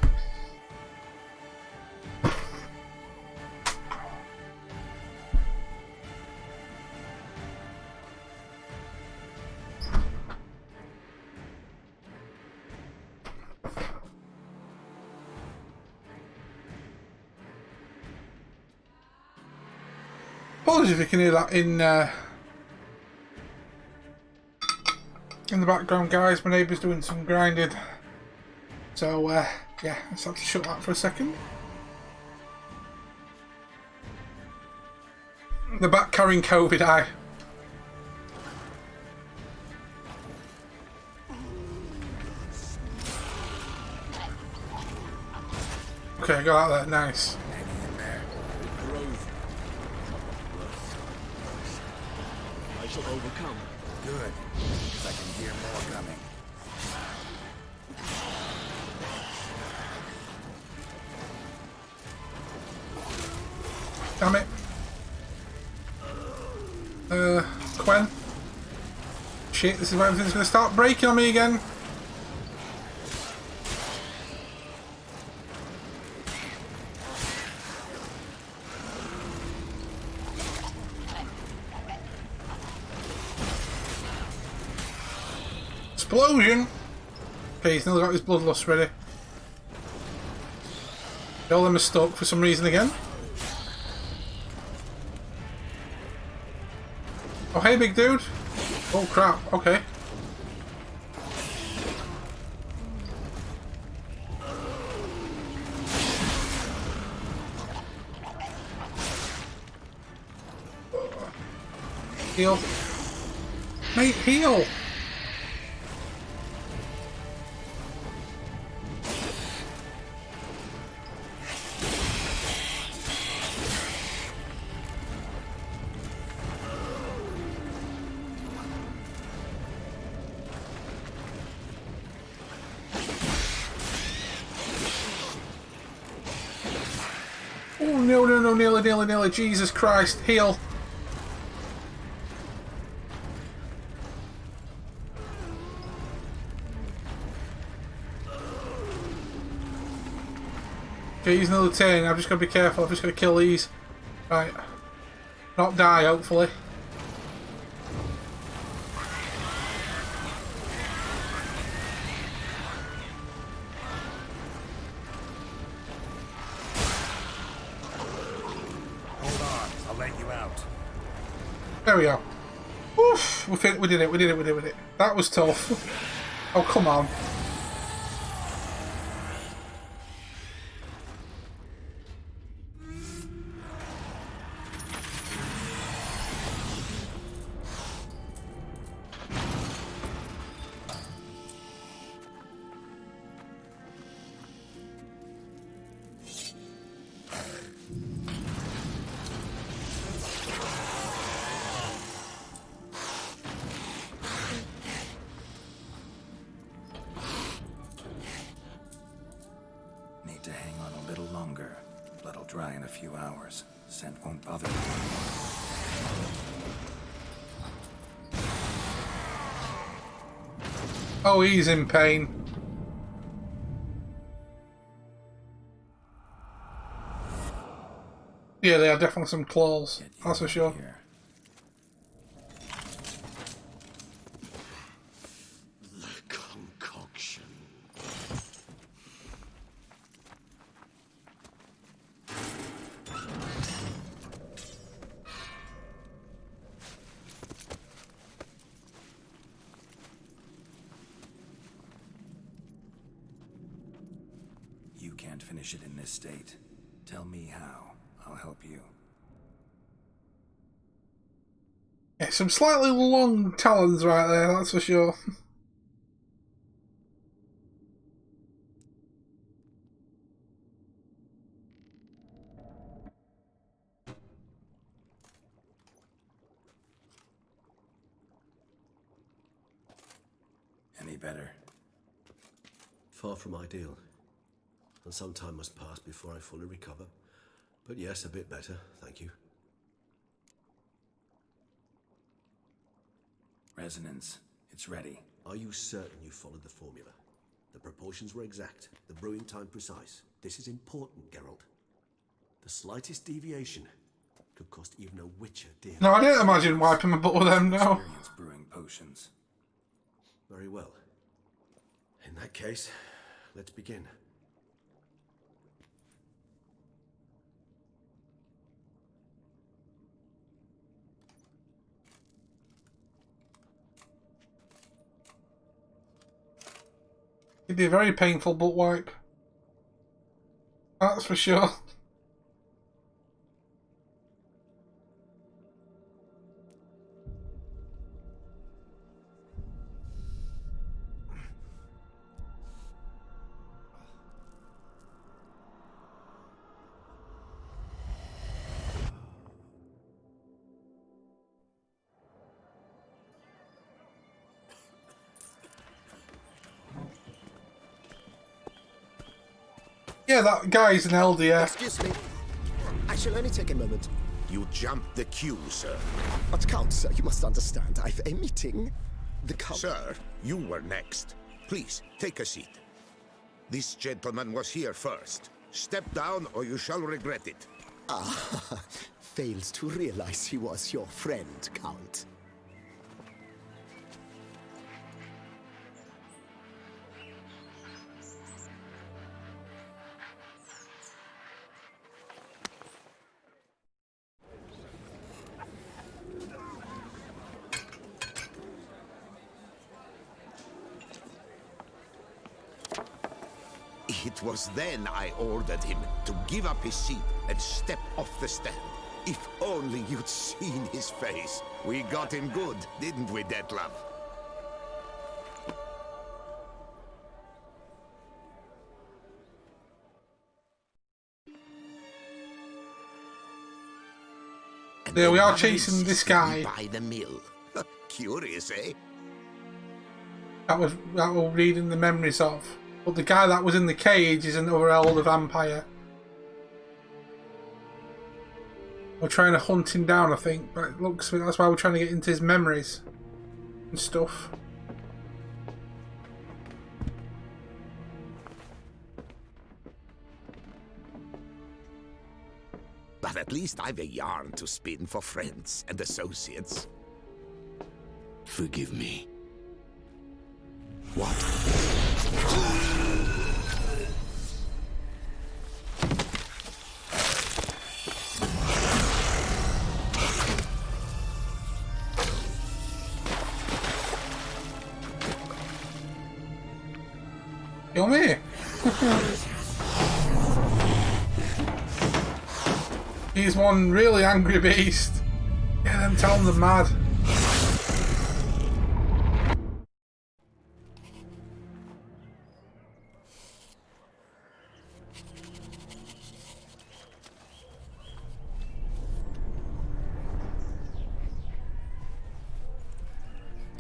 Apologies if you can hear that in the background, guys. My neighbour's doing some grinding. So, yeah, let's have to shut that for a second. The back carrying COVID, aye. Okay, I got out there, nice. I shall overcome. Good, because I can hear more coming. Damn it. Quen. Shit, this is where everything's going to start breaking on me again. Explosion! Okay, he's nearly got his bloodlust ready. All them are stuck for some reason again. Oh, hey, big dude. Oh, crap. Okay. Heal. Mate, heal. Oh, no, nearly, Jesus Christ, heal. Okay, he's another 10, I've just got to be careful, I've just got to kill these. Right. Not die, hopefully. There we go. Oof! We did it. That was tough. Oh, come on. Need to hang on a little longer. Blood'll dry in a few hours. Scent won't bother me. Oh, he's in pain. Yeah, they are definitely some claws. That's for sure. Here. The concoction. You can't finish it in this state. Tell me how. I'll help you. Yeah, some slightly long talons right there, that's for sure. Any better? Far from ideal. And some time must pass before I fully recover. But yes, a bit better, thank you. Resonance. It's ready. Are you certain you followed the formula? The proportions were exact, the brewing time precise. This is important, Geralt. The slightest deviation could cost even a witcher dear. No, I didn't imagine wiping my butt with them, no. Experience brewing potions. Very well. In that case, let's begin. It'd be a very painful butt wipe. That's for sure. Yeah, that guy's an LDR. Excuse me. I shall only take a moment. You jumped the queue, sir. But Count, sir, you must understand. I've a meeting. The Count. Sir, you were next. Please, take a seat. This gentleman was here first. Step down or you shall regret it. Ah, fails to realize he was your friend, Count. It was then I ordered him to give up his seat and step off the stand. If only you'd seen his face. We got him good, didn't we, Detlef? There we are chasing this guy. By the mill. Curious, eh? That we're reading the memories of. But the guy that was in the cage is another elder vampire. We're trying to hunt him down, I think. But it looks that's why we're trying to get into his memories and stuff. But at least I've a yarn to spin for friends and associates. Forgive me. What? Kill me! He's one really angry beast. Yeah, them tell him they're mad.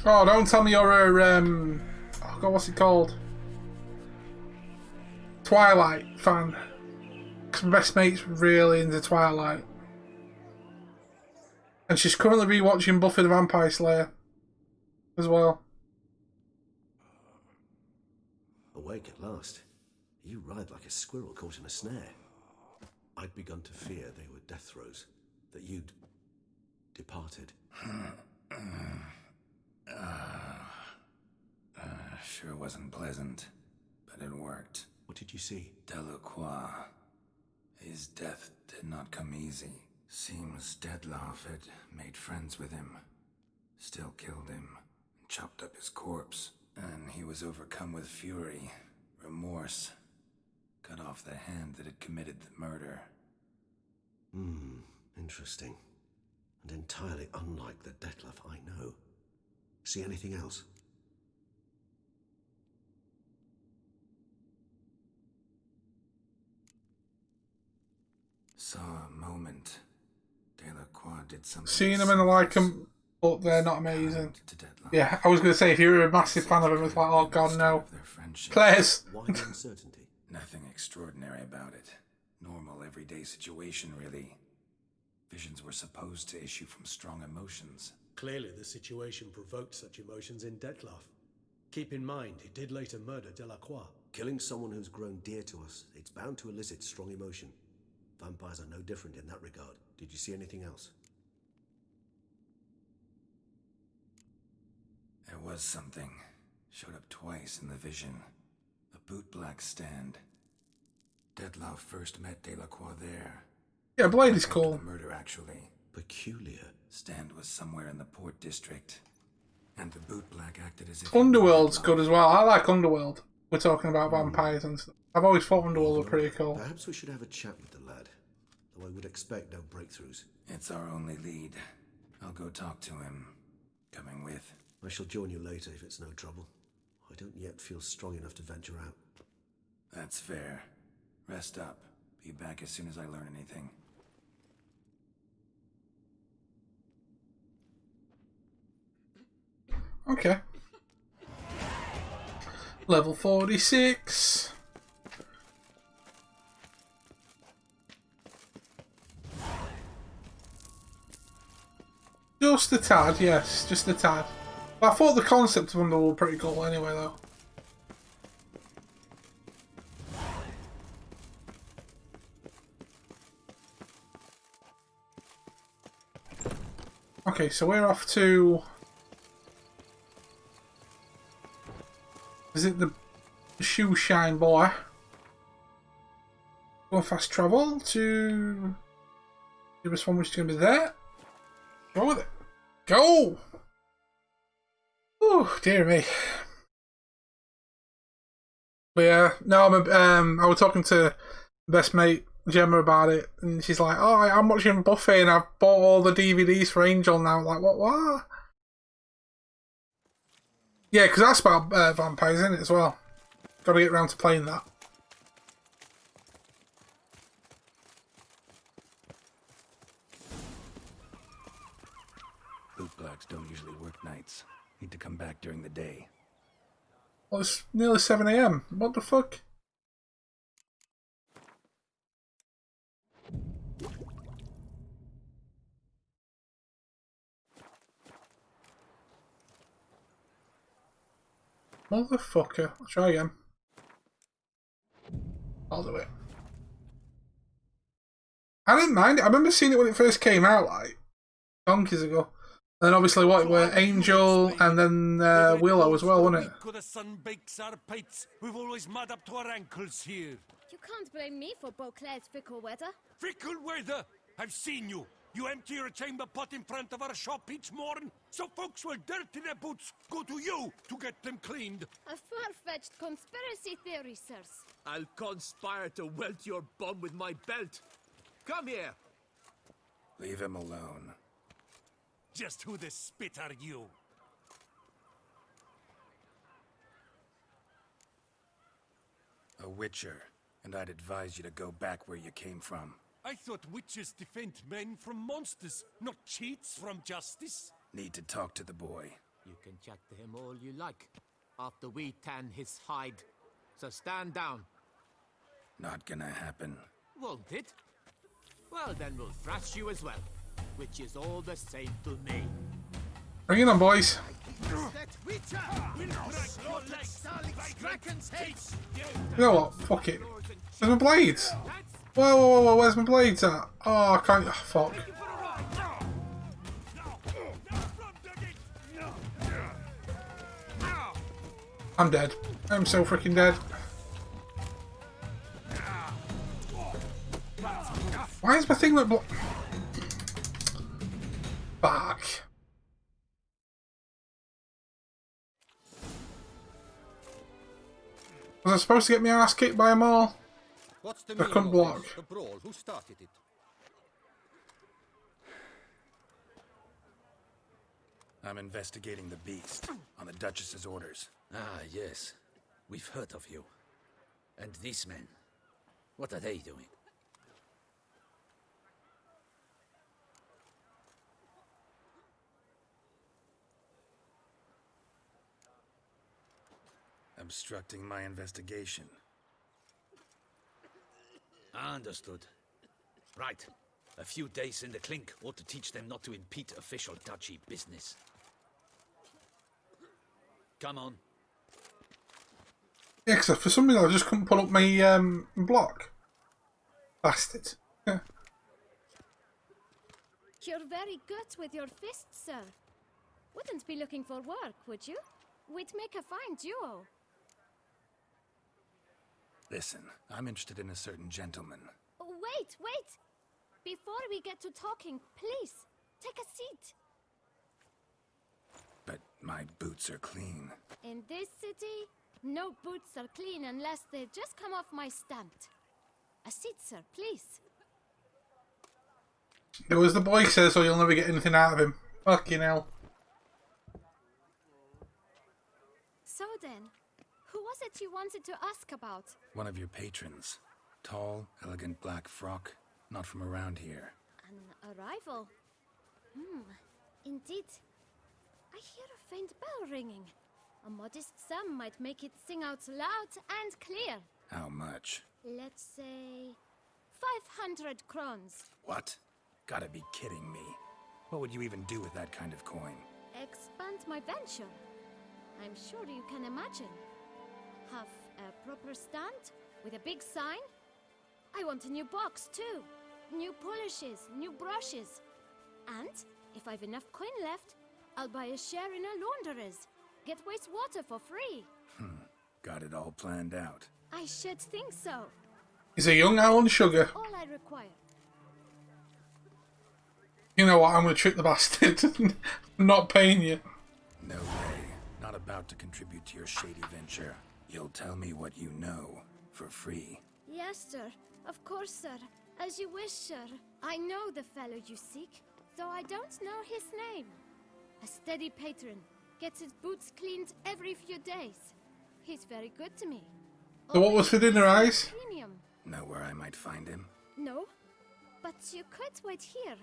Oh, don't tell me you're a, oh god, what's it called? Twilight fan. Because my best mate's really into Twilight. And she's currently rewatching Buffy the Vampire Slayer as well. Awake at last. You ride like a squirrel caught in a snare. I'd begun to fear they were death throes, that you'd departed. Sure wasn't pleasant, but it worked. What did you see? Delacroix. His death did not come easy. Seems Deadloff had made friends with him. Still killed him, and chopped up his corpse. And he was overcome with fury, remorse. Cut off the hand that had committed the murder. Interesting. And entirely unlike the Detlef I know. See anything else? Saw a moment. Delacroix did something. Seen them and I like them, but they're not amazing. To Deadloff. Yeah, I was going to say, if you were a massive fan of them, it's like, oh god, no. Their friendship. Players! Why the uncertainty? Nothing extraordinary about it. Normal, everyday situation, really. Visions were supposed to issue from strong emotions. Clearly the situation provoked such emotions in Detlef. Keep in mind, he did later murder Delacroix. Killing someone who's grown dear to us, it's bound to elicit strong emotion. Vampires are no different in that regard. Did you see anything else? There was something. Showed up twice in the vision. A bootblack stand. Deadloff first met Delacroix there. Yeah, Blade is cool. The murder, actually. Peculiar. Stand was somewhere in the port district. And the bootblack acted as if... Underworld's good as well. I like Underworld. we're talking about vampires and stuff. I've always thought Underworld were pretty cool. Perhaps we should have a chat with the lad, though I would expect no breakthroughs. It's our only lead. I'll go talk to him. Coming with. I shall join you later if it's no trouble. I don't yet feel strong enough to venture out. That's fair. Rest up. Be back as soon as I learn anything. Okay. Level 46. Just a tad, yes, just a tad. I thought the concept of Underworld was pretty cool anyway, though. Okay, so we're off to... Is it the shoe shine boy? Go fast travel to... Give us one which is going to be there. Go with it. Go! Oh, dear me. But yeah, no, I was talking to best mate Gemma about it, and she's like, "Oh, I'm watching Buffy, and I've bought all the DVDs for Angel now." I'm like, what? Yeah, because that's about vampires, isn't it, as well? Got to get around to playing that. Bootblacks don't usually work nights. Need to come back during the day. Well, it's nearly 7 AM. What the fuck? Motherfucker. I'll try again. I'll do it. I didn't mind it. I remember seeing it when it first came out, like, donkeys ago. And obviously what were Angel and then Willow as well, wasn't it? The sun bakes our pipes. We've always mud up to our ankles here. You can't blame me for Beauclair's fickle weather. Fickle weather! I've seen you. You empty your chamber pot in front of our shop each morn, so folks will dirty their boots go to you to get them cleaned. A far-fetched conspiracy theory, sirs. I'll conspire to welt your bum with my belt. Come here. Leave him alone. Just who the spit are you? A witcher, and I'd advise you to go back where you came from. I thought witches defend men from monsters, not cheats from justice. Need to talk to the boy. You can chat to him all you like, after we tan his hide. So stand down. Not gonna happen. Won't it? Well, then we'll thrash you as well, which is all the same to me. Bring it on, boys. You know what? Fuck it. Where's my blades? Whoa, where's my blades at? Oh, I can't. Oh, fuck. I'm dead. I'm so freaking dead. Why is my thing like back? Was I supposed to get my ass kicked by them all? What's the I couldn't block. The brawl? Who started it? I'm investigating the beast, on the Duchess's orders. Ah, yes. We've heard of you. And these men, what are they doing? Obstructing my investigation. Understood. Right. A few days in the clink ought to teach them not to impede official duchy business. Come on. Yeah, because for some reason I just couldn't pull up my block. Bastard. Yeah. You're very good with your fists, sir. Wouldn't be looking for work, would you? We'd make a fine duo. Listen, I'm interested in a certain gentleman. Wait! Before we get to talking, please, take a seat. But my boots are clean. In this city, No boots are clean unless they just come off my stamp. A seat, sir, please. Do as the boy says, or you'll never get anything out of him. Fucking hell. So then, who was it you wanted to ask about? One of your patrons. Tall, elegant black frock. Not from around here. An arrival? Indeed. I hear a faint bell ringing. A modest sum might make it sing out loud and clear. How much? Let's say 500 crowns. What? Gotta be kidding me. What would you even do with that kind of coin? Expand my venture. I'm sure you can imagine. Have a proper stand with a big sign. I want a new box too. New polishes, new brushes. And if I've enough coin left, I'll buy a share in a launderer's. Get wastewater for free. Got it all planned out. I should think so. He's a young Alan Sugar. All I require. You know what? I'm going to trick the bastard. I'm not paying you. No way. Not about to contribute to your shady venture. You'll tell me what you know for free. Yes, sir. Of course, sir. As you wish, sir. I know the fellow you seek, though I don't know his name. A steady patron. Gets his boots cleaned every few days. He's very good to me. So what was for dinner, Eyes? Premium. Know where I might find him? No, but you could wait here.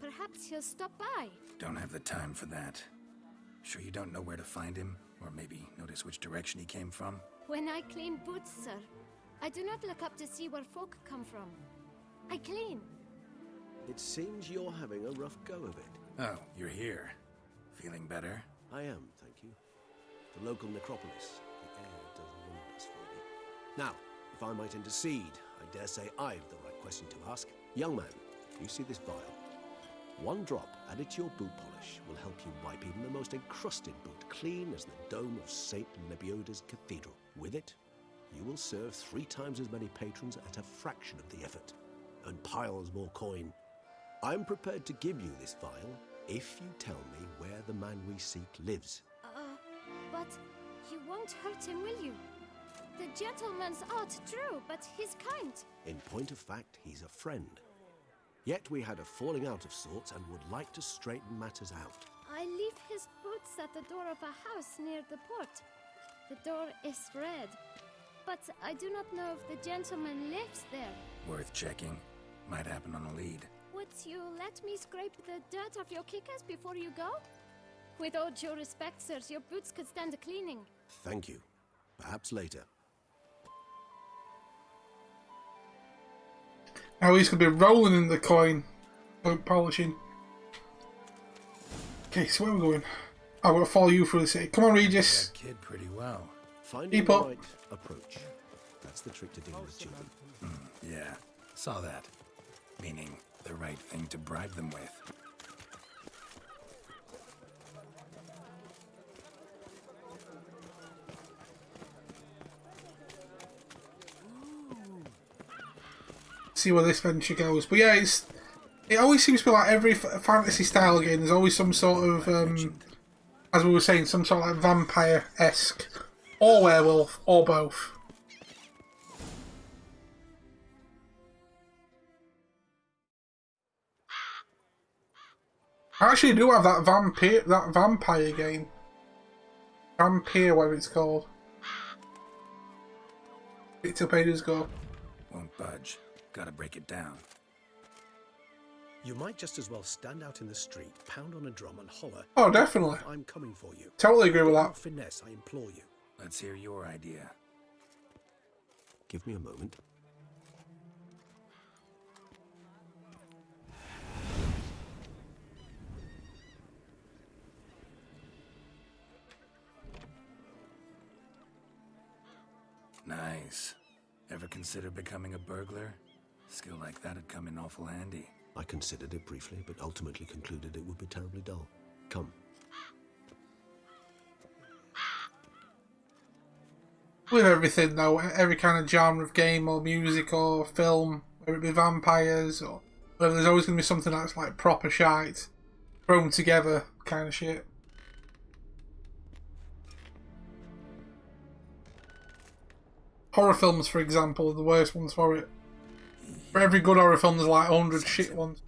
Perhaps he'll stop by. Don't have the time for that. Sure you don't know where to find him? Or maybe notice which direction he came from? When I clean boots, sir, I do not look up to see where folk come from. I clean. It seems you're having a rough go of it. Oh, you're here. Feeling better? I am, thank you. The local necropolis. The air does wonders for me. Now, if I might intercede, I dare say I've the right question to ask. Young man, you see this vial? One drop added to your boot polish will help you wipe even the most encrusted boot clean as the dome of St. Lebioda's cathedral. With it, you will serve 3 times as many patrons at a fraction of the effort. And piles more coin. I'm prepared to give you this vial if you tell me where the man we seek lives. But you won't hurt him, will you? The gentleman's art, true, but he's kind. In point of fact, he's a friend. Yet we had a falling out of sorts and would like to straighten matters out. I leave his boots at the door of a house near the port. The door is red, but I do not know if the gentleman lives there. Worth checking. Might happen on a lead. Would you let me scrape the dirt off your kickers before you go? With all due respect, sirs, your boots could stand a cleaning. Thank you. Perhaps later. Now he's going to be rolling in the coin. Polishing. Okay, so where are we going? I'm going to follow you through the city. Come on, Regis. That kid pretty well. Finding the right approach. That's the trick to dealing with children. Yeah, saw that. Meaning the right thing to bribe them with. See where this venture goes. But yeah, it always seems to be like every fantasy style game. There's always some sort of, as we were saying, some sort of like vampire-esque, or werewolf, or both. I actually do have that vampire game. Vampire, whatever it's called. Picked up ages ago. Won't budge. Gotta break it down. You might just as well stand out in the street, pound on a drum and holler. Oh, definitely. I'm coming for you. Totally agree with that. Finesse, I implore you. Let's hear your idea. Give me a moment. Nice. Ever consider becoming a burglar? Skill like that'd come in awful handy. I considered it briefly, but ultimately concluded it would be terribly dull. Come. With everything though, every kind of genre of game or music or film, whether it be vampires or whether there's always going to be something that's like proper shite, thrown together kind of shit. horror films, for example, are the worst ones for it. For every good horror film, there's like 100 shit ones.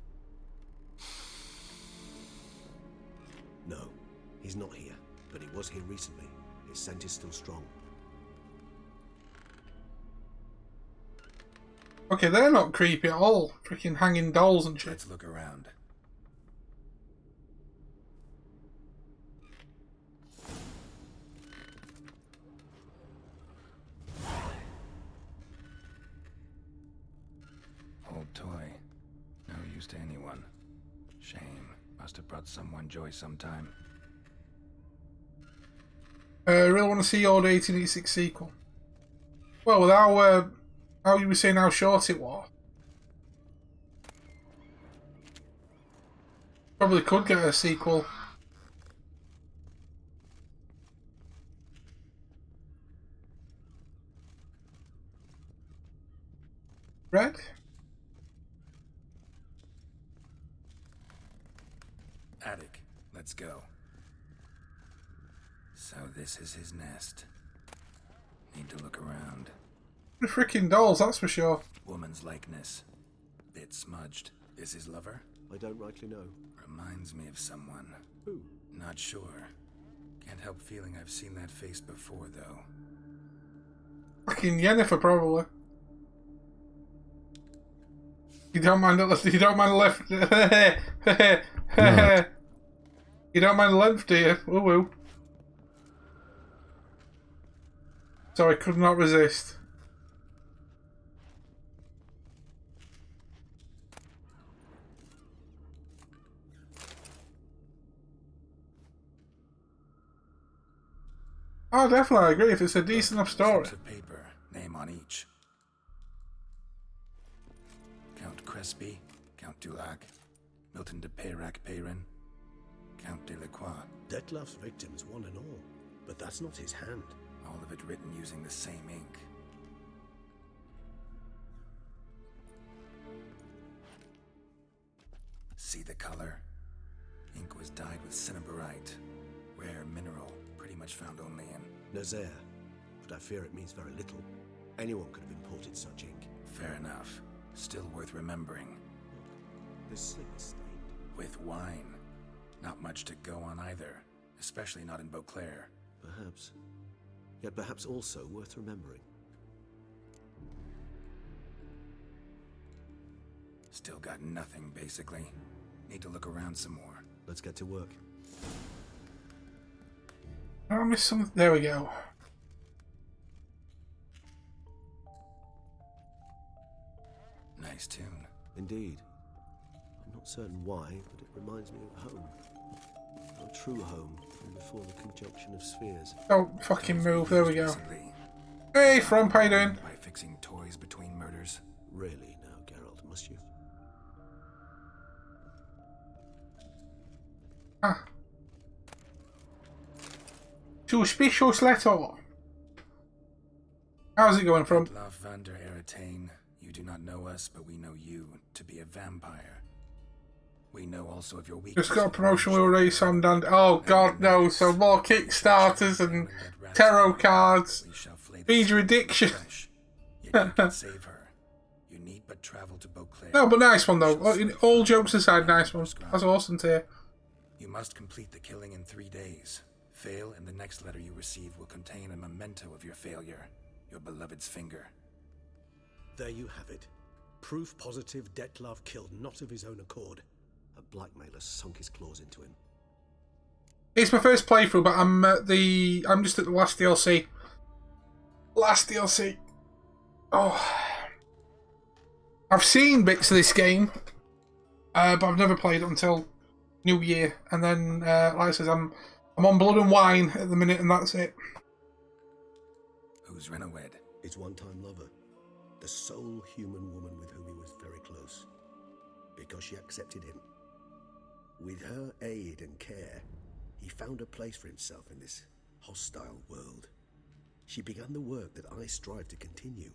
No, he's not here, but he was here recently. His scent is still strong. Okay, they're not creepy at all. Freaking hanging dolls and shit. Let's look around. Old toy. No use to anyone. Shame. Must have brought someone joy sometime. I really want to see your 1886 sequel. Well, with how you were saying how short it was, probably could get a sequel. Red? Attic. Let's go. So this is his nest. Need to look around. The freaking dolls, that's for sure. Woman's likeness. Bit smudged. Is his lover? I don't rightly know. Reminds me of someone. Who? Not sure. Can't help feeling I've seen that face before, though. Fucking Yennefer, probably. You don't mind the left. You don't mind the left. You don't mind the length, do you? Ooh, ooh. Sorry, could not resist. Oh, definitely, I agree. If it's a decent enough story. Slips of paper, name on each. Count Crespi, Count Dulac, Milton de Peyrac-Peyrin, Count Delacroix. Detlef's victims, one and all. But that's not his hand. All of it written using the same ink. See the color? Ink was dyed with cinnabarite, rare mineral, pretty much found only in Nazaire, but I fear it means very little. Anyone could have imported such ink. Fair enough. Still worth remembering. This slip is stained. With wine. Not much to go on either, especially not in Beauclair. Perhaps. Yet perhaps also worth remembering. Still got nothing, basically. Need to look around some more. Let's get to work. Oh, I missed something. There we go. Nice tune. Indeed. I'm not certain why, but it reminds me of home. Our true home from before the conjunction of spheres. Don't fucking move. There we go. Recently. Hey, Fromp, how you doing? By fixing toys between murders. Really now, Geralt, must you? Ah. Suspicious letter. How's it going, Fromp? Love van der Eretain. You do not know us, but we know you to be a vampire. We know also of your weakness. Just got a promotion we already signed and oh god no, so more Kickstarters and tarot cards. Feed your addiction. Yet you can save her. You need but travel to Beauclair. No, but nice one though. All jokes aside, nice one. That's awesome to hear. You must complete the killing in 3 days. Fail, and the next letter you receive will contain a memento of your failure. Your beloved's finger. There you have it. Proof positive Detlef killed not of his own accord. A blackmailer sunk his claws into him. It's my first playthrough, but I'm just at the last DLC. Last DLC. Oh, I've seen bits of this game, but I've never played it until New Year. And then, like I said, I'm on Blood and Wine at the minute, and that's it. Who's Renawed? His one-time lover. The sole human woman with whom he was very close. Because she accepted him. With her aid and care, he found a place for himself in this hostile world. She began the work that I strive to continue.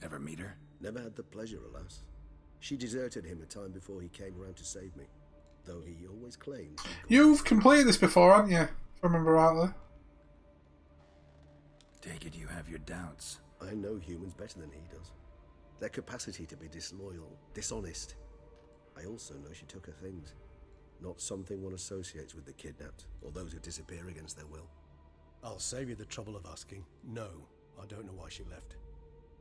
Ever meet her? Never had the pleasure, alas. She deserted him a time before he came around to save me. Though he always claims... You've completed this before, haven't you? If I remember rightly. Take it you have your doubts. I know humans better than he does. Their capacity to be disloyal, dishonest. I also know she took her things. Not something one associates with the kidnapped, or those who disappear against their will. I'll save you the trouble of asking. No, I don't know why she left.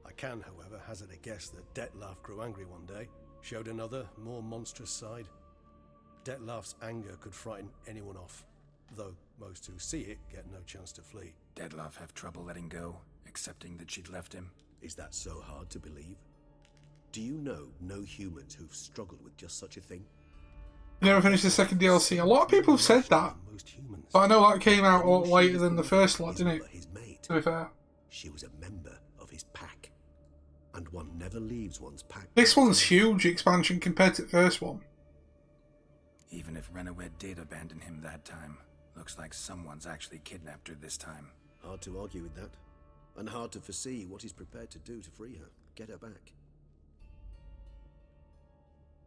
I can, however, hazard a guess that Dettlaff grew angry one day, showed another, more monstrous side. Dettlaff's anger could frighten anyone off, though most who see it get no chance to flee. Dettlaff have trouble letting go, accepting that she'd left him? Is that so hard to believe? Do you know no humans who've struggled with just such a thing? Never finished the second DLC. A lot of people have said that, but I know that came out a lot later than the first lot, didn't it? To be fair. She was a member of his pack, and one never leaves one's pack. This one's huge expansion compared to the first one. Even if Renowed did abandon him that time, looks like someone's actually kidnapped her this time. Hard to argue with that, and hard to foresee what he's prepared to do to free her, get her back.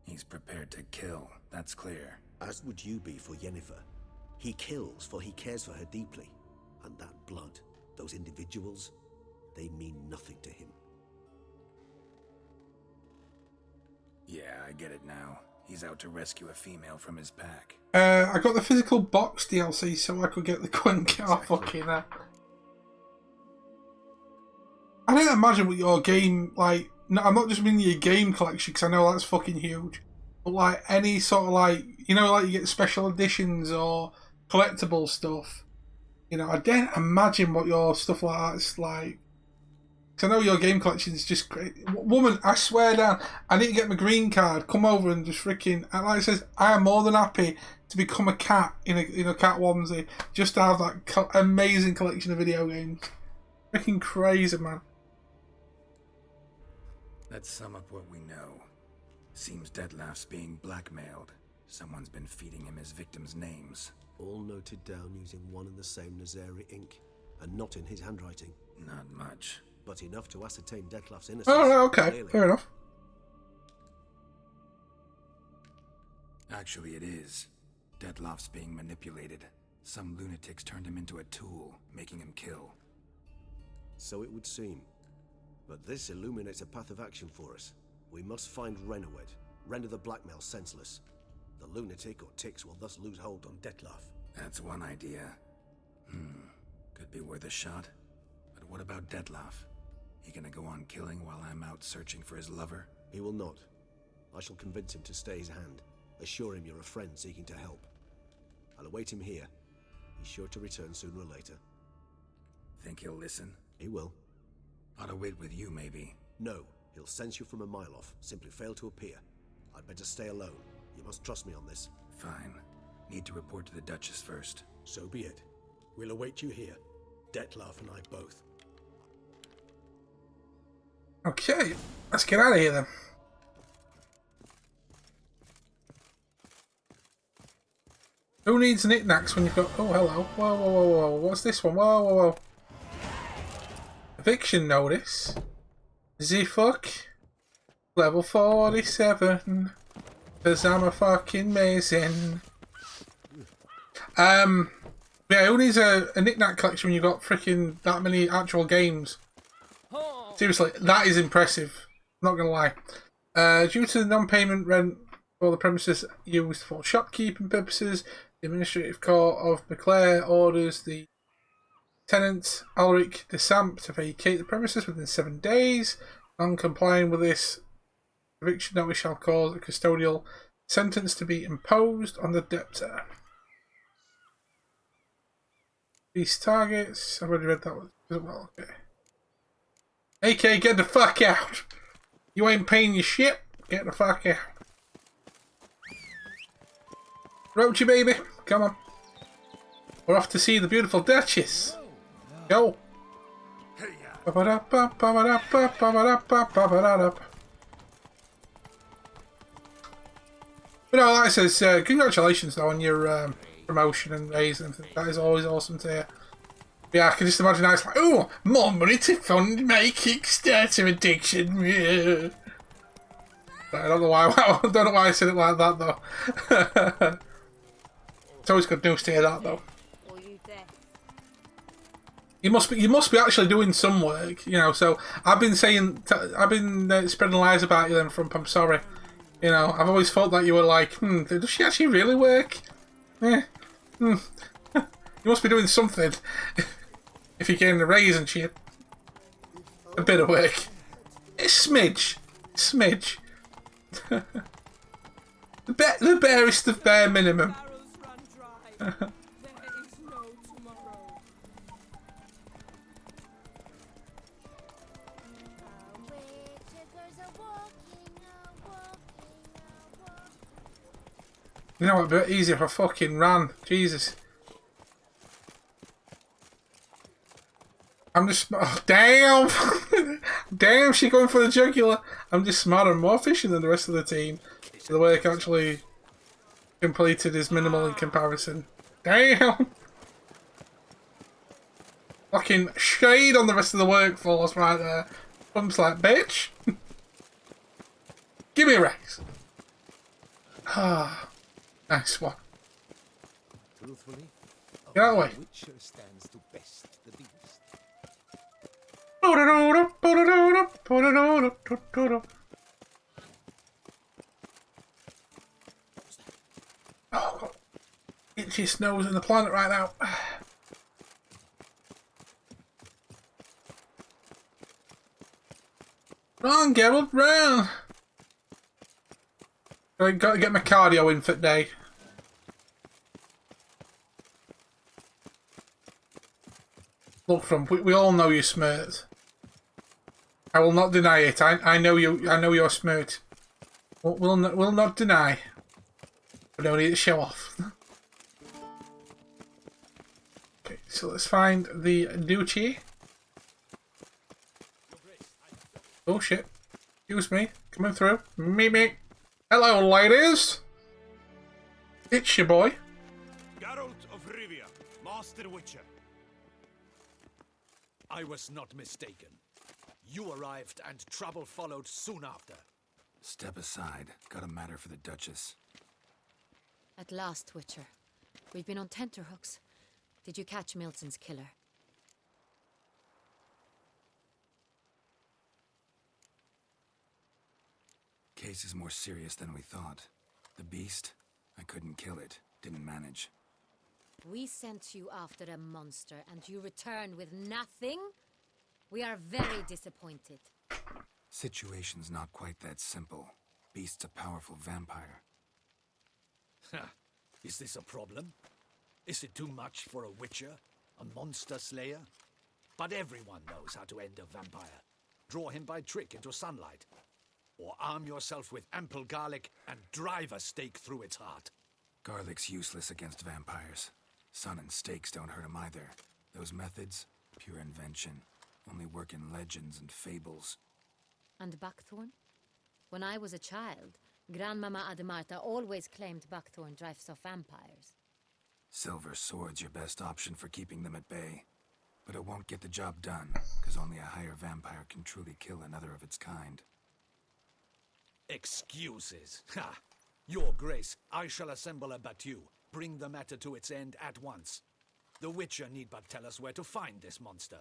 He's prepared to kill, that's clear. As would you be for Yennefer. He kills for he cares for her deeply, and that blood, those individuals, they mean nothing to him. Yeah, I get it now. He's out to rescue a female from his pack. I got the physical box DLC so I could get the Quink. Oh, fucking hell. I didn't imagine what your game, like, no, I'm not just meaning your game collection, because I know that's fucking huge. But, like, any sort of, like, you know, like you get special editions or collectible stuff. You know, I didn't imagine what your stuff like that's like. Because I know your game collection is just great. Woman, I swear down, I need to get my green card, come over and just freaking, and like it says, I am more than happy to become a cat in a cat onesie, just to have that amazing collection of video games. Freaking crazy, man. Let's sum up what we know. Seems Dettlaff's being blackmailed. Someone's been feeding him his victims' names. All noted down using one and the same Nazari ink, and not in his handwriting. Not much. But enough to ascertain Dettlaff's innocence. Oh, okay. Clearly. Fair enough. Actually, it is. Dettlaff's being manipulated. Some lunatics turned him into a tool, making him kill. So it would seem. But this illuminates a path of action for us. We must find Renowed, render the blackmail senseless. The lunatic or ticks will thus lose hold on Dettlaff. That's one idea. Could be worth a shot. But what about Dettlaff? He gonna go on killing while I'm out searching for his lover? He will not. I shall convince him to stay his hand. Assure him you're a friend seeking to help. I'll await him here. He's sure to return sooner or later. Think he'll listen? He will. Ought to wait with you, maybe. No, he'll sense you from a mile off. Simply fail to appear. I'd better stay alone. You must trust me on this. Fine. Need to report to the Duchess first. So be it. We'll await you here. Dettlaff and I both. Okay, let's get out of here then. Who needs knickknacks when you've got... Oh, hello. Whoa, whoa, whoa, whoa. What's this one? Whoa, whoa, whoa. Eviction notice. The fuck? Level 47. Because I'm a fucking amazing. Yeah, who needs a knick-knack collection when you've got freaking that many actual games? Seriously, that is impressive. Not gonna lie. Due to the non-payment rent for the premises used for shopkeeping purposes, the Administrative Court of Beclair orders the tenant, Ulrich de Samp, to vacate the premises within 7 days. Non-complying with this eviction notice shall cause a custodial sentence to be imposed on the debtor. These targets, I've already read that one as well, okay. AK, get the fuck out! You ain't paying your shit, get the fuck out. Roachy baby, come on. We're off to see the beautiful Duchess. Go! But no, like I says, congratulations though on your promotion and raise and everything. That is always awesome to hear. Yeah, I can just imagine how it's like, oh, more money to fund my Kickstarter addiction. Yeah. I don't know why. I don't know why I said it like that though. It's always good news to hear that though. You must be actually doing some work, you know. So I've been saying, spreading lies about you then, Frump. I'm sorry. You know, I've always thought that you were like, does she actually really work? You must be doing something. If you're getting a raise and shit. A bit of work. A smidge. The barest of bare minimum. You know, it'd be a bit easier if I fucking ran. Jesus. I'm just... Oh, damn! Damn, she's going for the jugular. I'm just smarter and more efficient than the rest of the team. So the work actually completed is minimal in comparison. Damn! Fucking shade on the rest of the workforce right there. Thumbs like, bitch! Give me a raise. Ah. Nice one. Truthfully, get out of the way. Witcher stands to best the beast. Oh, God. Itchiest nose in the planet right now. Run, Geralt, run! I've got to get my cardio in for today. Look, from we all know you're smart. I will not deny it. I know you. I know you're smart. We'll not deny. We don't need to show off. Okay, so let's find the duchy. Oh shit! Excuse me. Coming through. Me. Hello, ladies. It's your boy. Geralt of Rivia, Master Witcher. I was not mistaken. You arrived and trouble followed soon after. Step aside. Got a matter for the Duchess. At last, Witcher. We've been on tenterhooks. Did you catch Milton's killer? Case is more serious than we thought. The beast? I couldn't kill it. Didn't manage. We sent you after a monster and you returned with nothing? We are very disappointed. Situation's not quite that simple. Beast's a powerful vampire. Is this a problem? Is it too much for a witcher? A monster slayer? But everyone knows how to end a vampire. Draw him by trick into sunlight. Or arm yourself with ample garlic and drive a stake through its heart. Garlic's useless against vampires. Sun and stakes don't hurt him either. Those methods, pure invention. Only work in legends and fables. And buckthorn? When I was a child, Grandmama Ademarta always claimed buckthorn drives off vampires. Silver sword's your best option for keeping them at bay. But it won't get the job done, because only a higher vampire can truly kill another of its kind. Excuses. Ha! Your Grace, I shall assemble a battue. Bring the matter to its end at once. The Witcher need but tell us where to find this monster.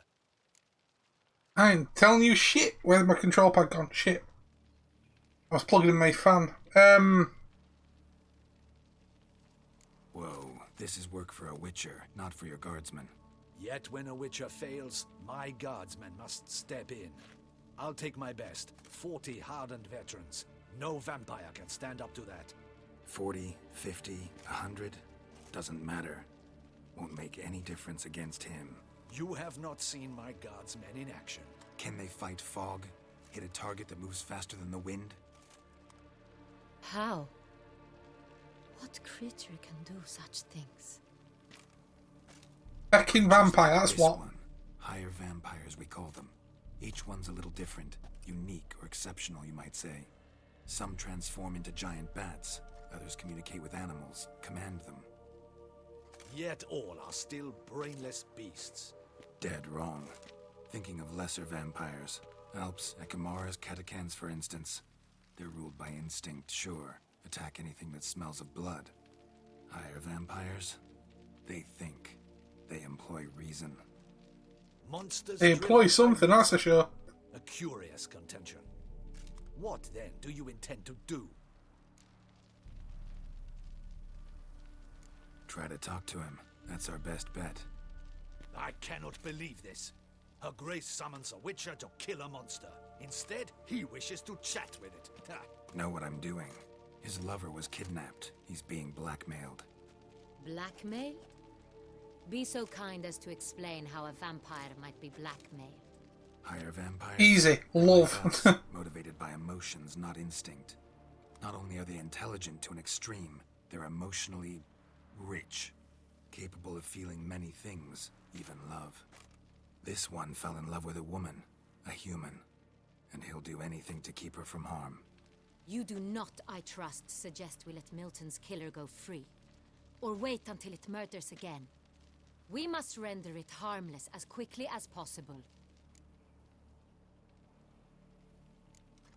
I ain't telling you shit. Where's my control pad gone? Shit. I was plugging in my fan. Whoa, this is work for a Witcher, not for your guardsmen. Yet when a Witcher fails, my guardsmen must step in. I'll take my best. 40 hardened veterans. No vampire can stand up to that. 40, 50, 100? Doesn't matter. Won't make any difference against him. You have not seen my guardsmen in action. Can they fight fog? Hit a target that moves faster than the wind? How? What creature can do such things? Fucking vampire, that's This what. one. Higher vampires, we call them. Each one's a little different. Unique or exceptional, you might say. Some transform into giant bats. Others communicate with animals, command them. Yet all are still brainless beasts. Dead wrong. Thinking of lesser vampires. Alps, Ekamaras, Catechans, for instance. They're ruled by instinct, sure. Attack anything that smells of blood. Higher vampires? They think. They employ reason. Monsters They employ driven by something, that's for reason. sure. A curious contention. What then do you intend to do? Try to talk to him. That's our best bet. I cannot believe this. Her Grace summons a witcher to kill a monster. Instead, he wishes to chat with it. Know what I'm doing. His lover was kidnapped. He's being blackmailed. Blackmail? Be so kind as to explain how a vampire might be blackmailed. Hire vampires. Easy. Love. Like us, motivated by emotions, not instinct. Not only are they intelligent to an extreme, they're emotionally rich. Capable of feeling many things, even love. This one fell in love with a woman, a human. And he'll do anything to keep her from harm. You do not, I trust, suggest we let Milton's killer go free. Or wait until it murders again. We must render it harmless as quickly as possible.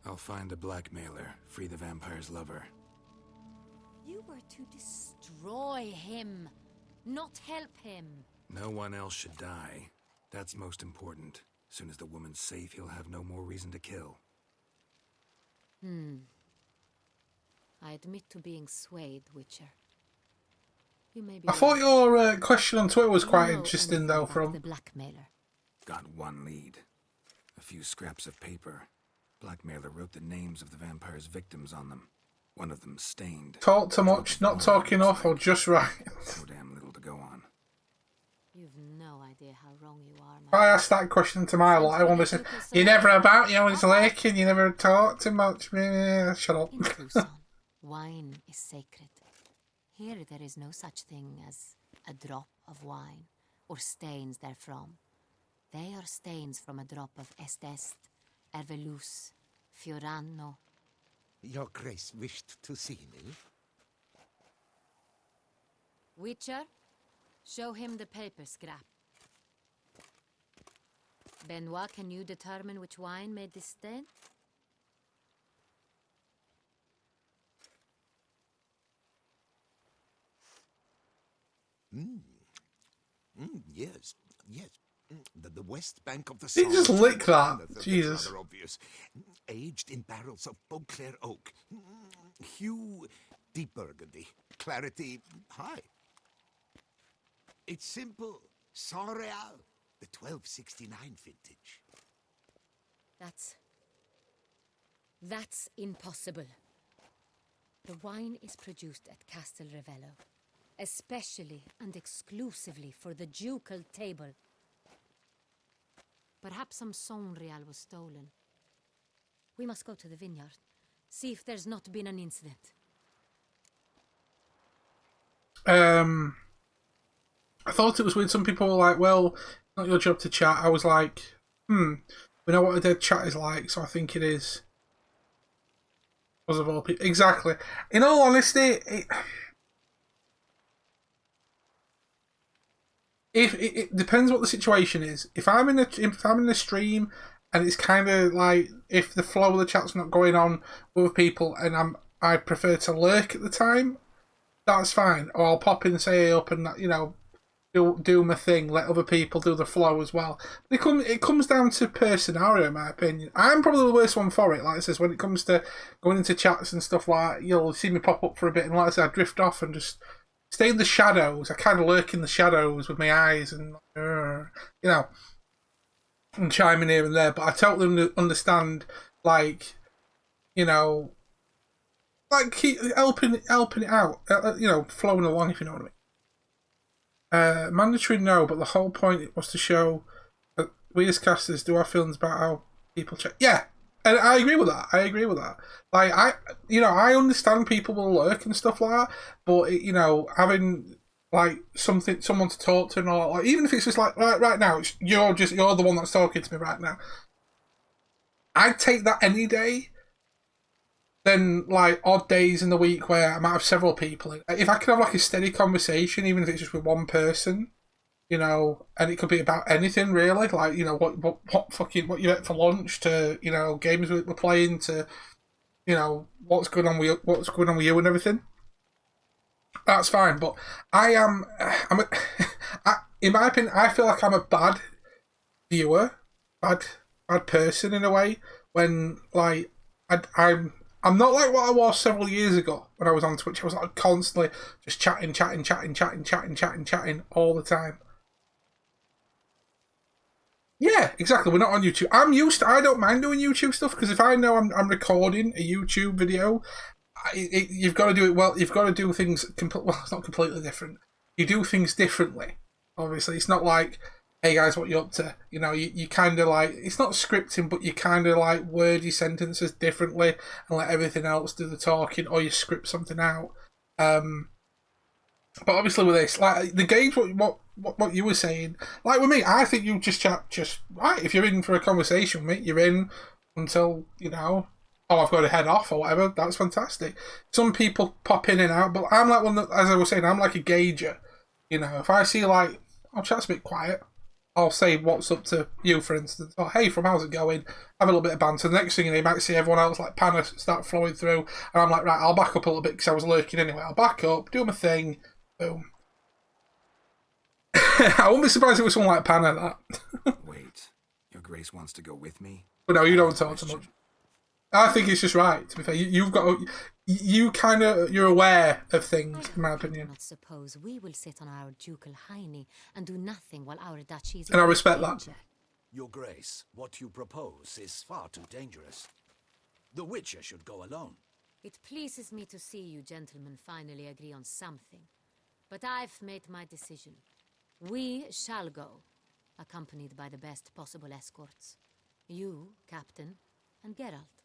I'll find the blackmailer, free the vampire's lover. You were to destroy him, not help him. No one else should die. That's most important. As soon as the woman's safe, he'll have no more reason to kill. I admit to being swayed, Witcher. You may be I thought your question on Twitter was quite interesting, though, from from... the blackmailer. Got one lead. A few scraps of paper. Blackmailer wrote the names of the vampire's victims on them. One of them stained. Talk too much, not talk enough, or just right. So damn little to go on. You've no idea how wrong you are, If I asked that question to my lot, I wonder if you're never about, you always lurking, you never talk too much. Shut up. Wine is sacred. Here there is no such thing as a drop of wine, or stains therefrom. They are stains from a drop of Estest, Ervelus, Fiorano. Your Grace wished to see me? Witcher, show him the paper scrap. Benoit, can you determine which wine made this stain? Yes, yes. The west bank of the He just licked that. That's Jesus. rather obvious. Aged in barrels of Beauclair oak. Hue, deep burgundy. Clarity, high. It's simple. Saint-Réal, the 1269 vintage. That's impossible. The wine is produced at Castel Ravello, especially and exclusively for the ducal table. Perhaps some Saint-Réal was stolen. We must go to the vineyard, see if there's not been an incident. I thought it was weird. Some people were like, well, it's not your job to chat. I was like, we know what a dead chat is like, so I think it is. Because of all people. Exactly. In all honesty, it depends what the situation is. If I'm in a stream and it's kind of like, if the flow of the chat's not going on with people and I prefer to lurk at the time, that's fine. Or I'll pop in, say up, and do my thing. Let other people do the flow as well. It comes down to per scenario, in my opinion. I'm probably the worst one for it. Like I says, when it comes to going into chats and stuff like that, you'll see me pop up for a bit, and like I said, I drift off and just stay in the shadows. I kind of lurk in the shadows with my eyes and and chiming here and there. But I totally understand, like keep helping it out, flowing along, if you know what I mean. Mandatory, no, but the whole point was to show that we as casters do our feelings about how people check. Yeah, and I agree with that. Like I understand people will lurk and stuff like that, but having like someone to talk to, and all, like, even if it's just like right now, you're the one that's talking to me right now. I'd take that any day than like odd days in the week where I might have several people. If I could have like a steady conversation, even if it's just with one person, and it could be about anything really, like what you ate for lunch, to games we're playing, to what's going on with you and everything. That's fine, but in my opinion, I feel like I'm a bad viewer, bad person in a way. When like I'm not like what I was several years ago when I was on Twitch. I was like constantly just chatting all the time. Yeah, exactly. We're not on YouTube. I don't mind doing YouTube stuff because if I know I'm recording a YouTube video, you've got to do it well. You've got to do things well. It's not completely different. You do things differently. Obviously, it's not like, hey guys, what you up to? You know, you kind of like, it's not scripting, but you kind of like word your sentences differently and let everything else do the talking, or you script something out. But obviously with this, like the games, what you were saying, like with me, I think you just chat just right. If you're in for a conversation with me, you're in until, you know, oh, I've got to head off or whatever. That's fantastic. Some people pop in and out, but I'm like one that, as I was saying, I'm like a gauger. You know, if I see like, oh, chat's a bit quiet, I'll say what's up to you, for instance. Oh, hey, from how's it going? Have a little bit of banter. The next thing you might see everyone else like Panna start flowing through, and I'm like, right, I'll back up a little bit because I was lurking anyway. I'll back up, do my thing, boom. I wouldn't be surprised if it was someone like Panna that. Wait, your grace wants to go with me? But no, you don't talk too much. I think it's just right, to be fair. You've got, you're aware of things, in my opinion. I cannot suppose we will sit on our ducal hiney and do nothing while our duchy is and I respect that. Your grace, what you propose is far too dangerous. The Witcher should go alone. It pleases me to see you gentlemen finally agree on something. But I've made my decision. We shall go, accompanied by the best possible escorts. You, Captain, and Geralt.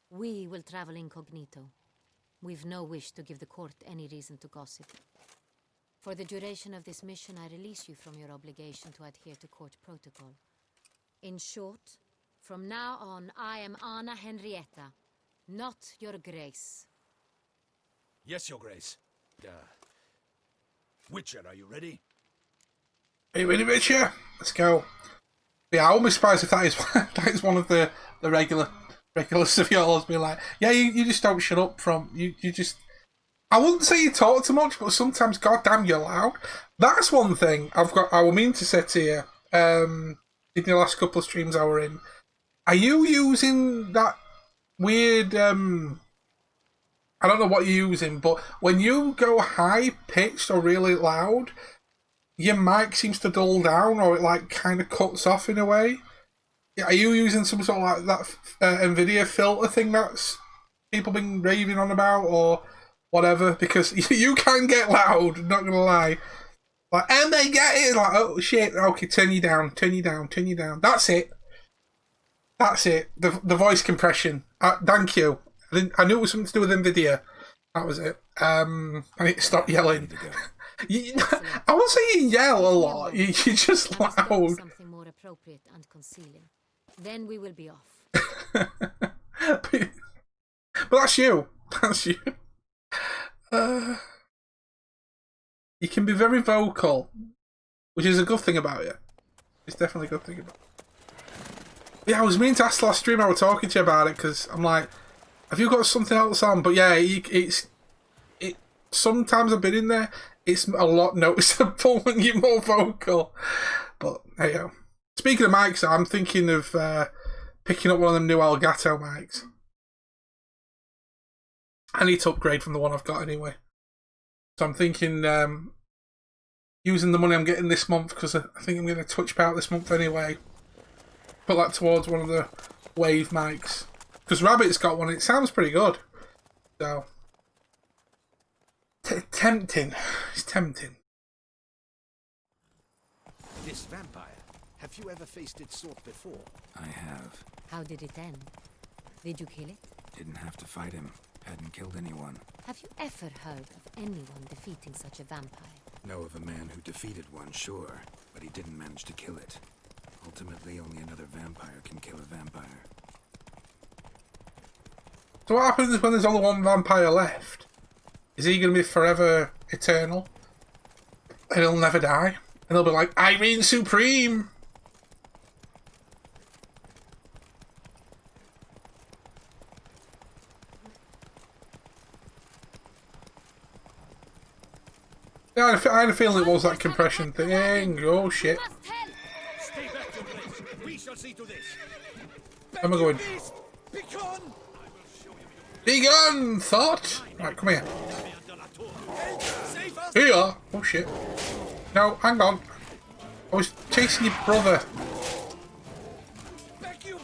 We will travel incognito. We've no wish to give the court any reason to gossip. For the duration of this mission, I release you from your obligation to adhere to court protocol. In short, from now on, I am Anna Henrietta, not your grace. Yes, your grace. Witcher, are you ready? Are you ready, Witcher? Let's go. Yeah, I won't be surprised if that is one of the regulars of yours being like, yeah, you just don't shut up from you just. I wouldn't say you talk too much, but sometimes, goddamn, you're loud. That's one thing I will mean to say to you. In the last couple of streams I were in, are you using that weird? I don't know what you're using, but when you go high pitched or really loud, your mic seems to dull down, or it like kind of cuts off in a way. Are you using some sort of like that NVIDIA filter thing that's people been raving on about, or whatever? Because you can get loud, not gonna lie. Like, and they get it, like, oh shit, okay, turn you down. That's it. The voice compression. Thank you. I knew it was something to do with NVIDIA. That was it. I need to stop yelling. I won't say you yell a lot. You're just loud. Something more appropriate and concealing. Then we will be off. But that's you. That's you. You can be very vocal, which is a good thing about you. It's definitely a good thing about it. Yeah, I was meaning to ask last stream I was talking to you about it, because I'm like, have you got something else on? But yeah, it sometimes I've been in there, it's a lot noticeable when you're more vocal. But there you go. Speaking of mics, I'm thinking of picking up one of them new Elgato mics. I need to upgrade from the one I've got anyway. So I'm thinking using the money I'm getting this month, because I think I'm going to Twitch out this month anyway. Put that towards one of the Wave mics. Because Rabbit's got one, it sounds pretty good. So. Tempting. It's tempting. This vampire, have you ever faced its sort before? I have. How did it end? Did you kill it? Didn't have to fight him. Hadn't killed anyone. Have you ever heard of anyone defeating such a vampire? Know of a man who defeated one, sure, but he didn't manage to kill it. Ultimately, only another vampire can kill a vampire. So what happens when there's only one vampire left? Is he going to be forever eternal? And he'll never die? And he'll be like, I reign supreme! Yeah, I had a feeling it was that compression thing. Oh shit. Stay back, see to this. Where am I going? Be gone, thought! Right, come here. Here you are. Oh shit. No, hang on. I was chasing your brother.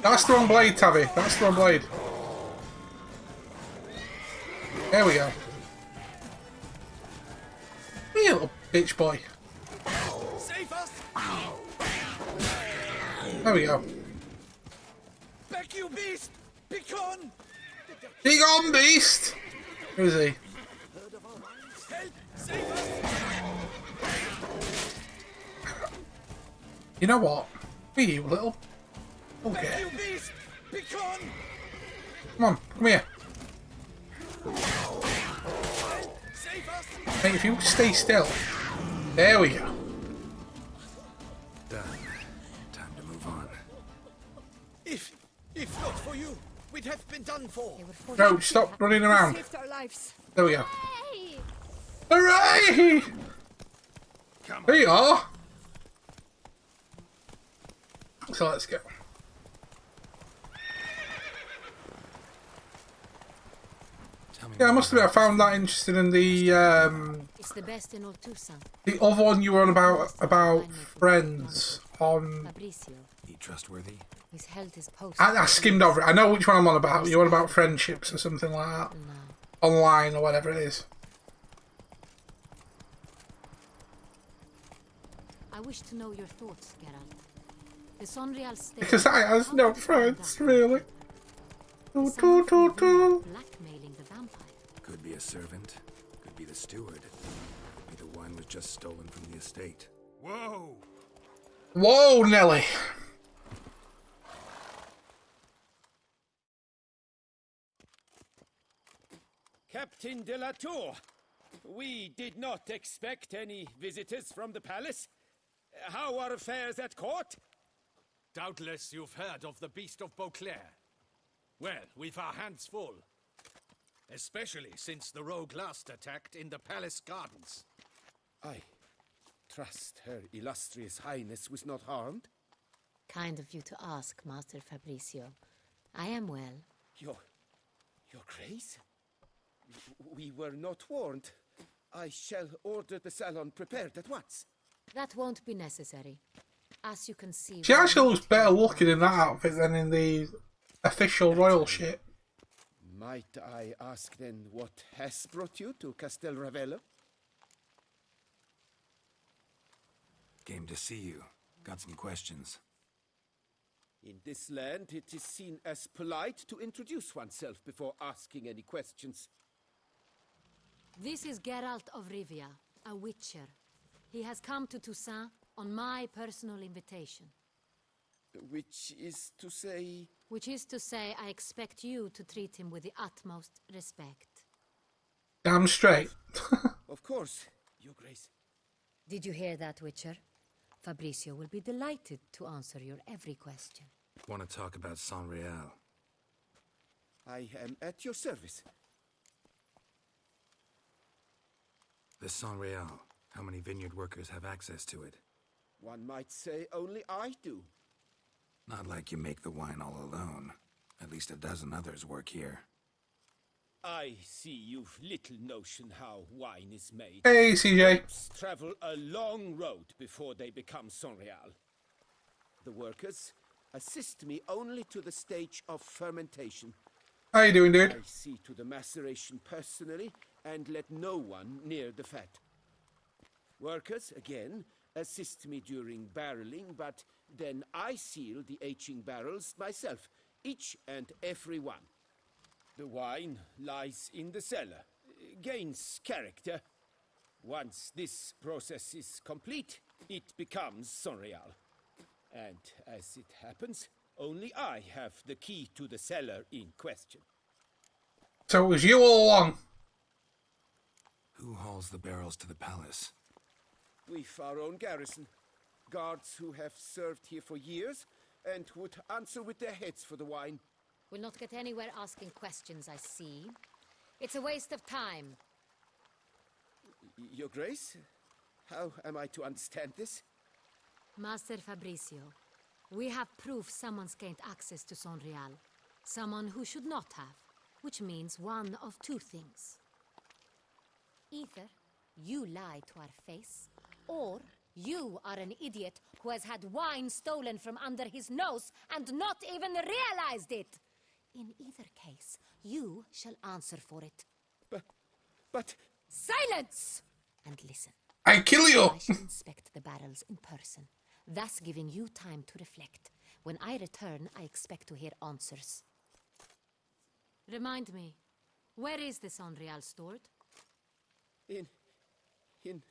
That's the wrong blade, Taavi. That's the wrong blade. There we go. You little bitch boy. There we go. Back, you beast! Begone! Be gone, beast! Who is he? You know what? Be you little. Okay. Come on, come here. Mate, if you stay still. There we go. Done. Time to move on. If not for you, we'd have been done for. No, stop running around. Saved our lives. There we go. Hey! Hooray! There you are. So let's go. Yeah, I must admit, I found that interesting in the It's the best in all Toussaint. the other one you were on about friends on. Fabricio. He trustworthy? He's held his post. I skimmed over it. I know which one I'm on about. You're on about friendships or something like that. No. Online or whatever it is. I wish to know your thoughts, Geralt. The Sonreal state. Because I has no friends, really. Blackmailing the vampire. Could be a servant. Could be the steward. Could be the wine was just stolen from the estate. Whoa! Whoa, Nelly. Captain de la Tour, we did not expect any visitors from the palace. How are affairs at court? Doubtless you've heard of the Beast of Beauclair. Well, we've our hands full. Especially since the rogue last attacked in the palace gardens. I trust Her Illustrious Highness was not harmed. Kind of you to ask, Master Fabricio. I am well. Your Grace? We were not warned. I shall order the salon prepared at once. That won't be necessary. As you can see... She actually looks better looking in that outfit than in the official royal shit. Might I ask then what has brought you to Castel Ravello? Came to see you. Got some questions. In this land, it is seen as polite to introduce oneself before asking any questions. This is Geralt of Rivia, a witcher. He has come to Toussaint on my personal invitation. Which is to say... Which is to say, I expect you to treat him with the utmost respect. Damn straight. Of course, Your Grace. Did you hear that, Witcher? Fabricio will be delighted to answer your every question. Want to talk about Sonreal? I am at your service. The Sonreal. How many vineyard workers have access to it? One might say only I do. Not like you make the wine all alone. At least a dozen others work here. I see you've little notion how wine is made. Hey, CJ. Grapes travel a long road before they become Sonreal. The workers assist me only to the stage of fermentation. How you doing, dude? I see to the maceration personally and let no one near the fat. Workers, again, assist me during barreling, but then I seal the aging barrels myself, each and every one. The wine lies in the cellar, gains character. Once this process is complete, it becomes Sonreal. And as it happens, only I have the key to the cellar in question. So it was you all along. Who hauls the barrels to the palace? We've our own garrison. Guards who have served here for years and would answer with their heads for the wine. We'll not get anywhere asking questions, I see. It's a waste of time. Your Grace, how am I to understand this? Master Fabricio, We have proof someone's gained access to Sonreal. Someone who should not have, which means one of two things. Either you lie to our face, or you are an idiot who has had wine stolen from under his nose and not even realized it. In either case, you shall answer for it. But... Silence! And listen. I kill you! I shall inspect the barrels in person, thus giving you time to reflect. When I return, I expect to hear answers. Remind me, where is this Sonreal stored? In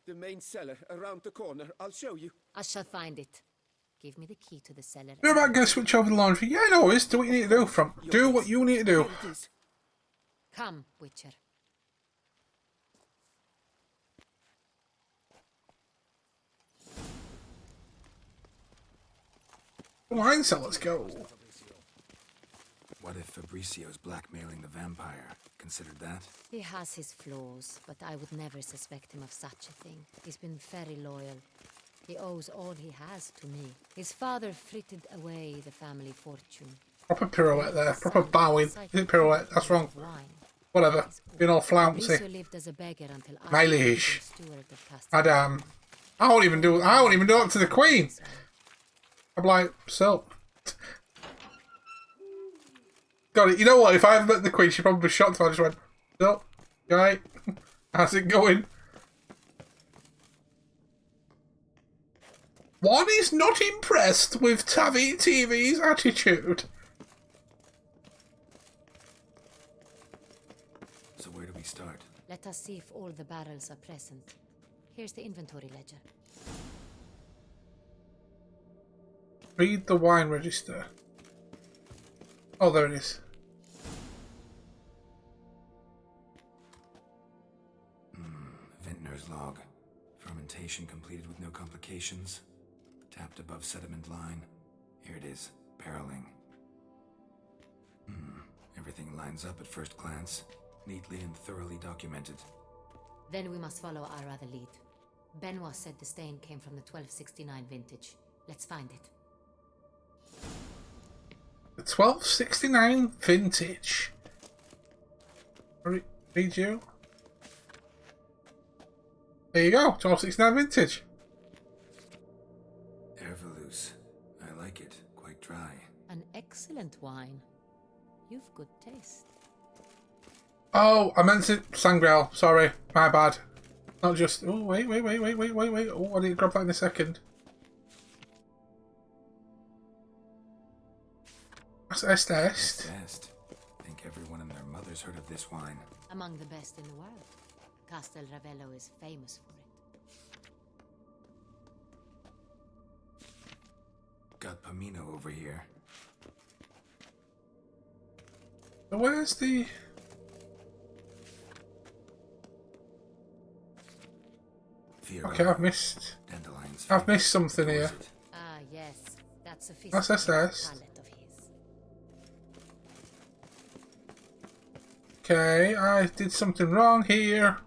the main cellar, around the corner. I'll show you. I shall find it. Give me the key to the cellar. You're about going to switch over the laundry? Yeah, no worries. Do what you need to do. Do what you need to do. Come, Witcher. Wine cell, let's go. What if Fabricio's blackmailing the vampire? Considered that? He has his flaws, but I would never suspect him of such a thing. He's been very loyal. He owes all he has to me. His father frittered away the family fortune. Proper pirouette there. Proper bowing. Is it pirouette? That's wrong. Whatever. Being all flouncy. Lived as a beggar until My liege. Madame. I won't even do it to the Queen. I'm like, so. Got it. You know what? If I had met the Queen, she'd probably be shocked if I just went, so, right? How's it going? One is not impressed with Taavi TV's attitude. So where do we start? Let us see if all the barrels are present. Here's the inventory ledger. Read the wine register. Oh, there it is. Vintner's log. Fermentation completed with no complications. Tapped above sediment line. Here it is. Barreling. Everything lines up at first glance. Neatly and thoroughly documented. Then we must follow our other lead. Benoit said the stain came from the 1269 vintage. Let's find it. The 1269 vintage. Read you. There you go, 1269 vintage. Ervelous. I like it. Quite dry. An excellent wine. You've good taste. Oh, I meant it. Sangreal. Sorry, my bad. Not just. Oh, wait. Oh, I need to grab that in a second. That's Est. Think everyone and their mother's heard of this wine. Among the best in the world. Castel Ravello is famous for it. Got Pomino over here. So where's the... Okay, I've missed something here. Ah, yes. That's a That's SS. Okay, I did something wrong here.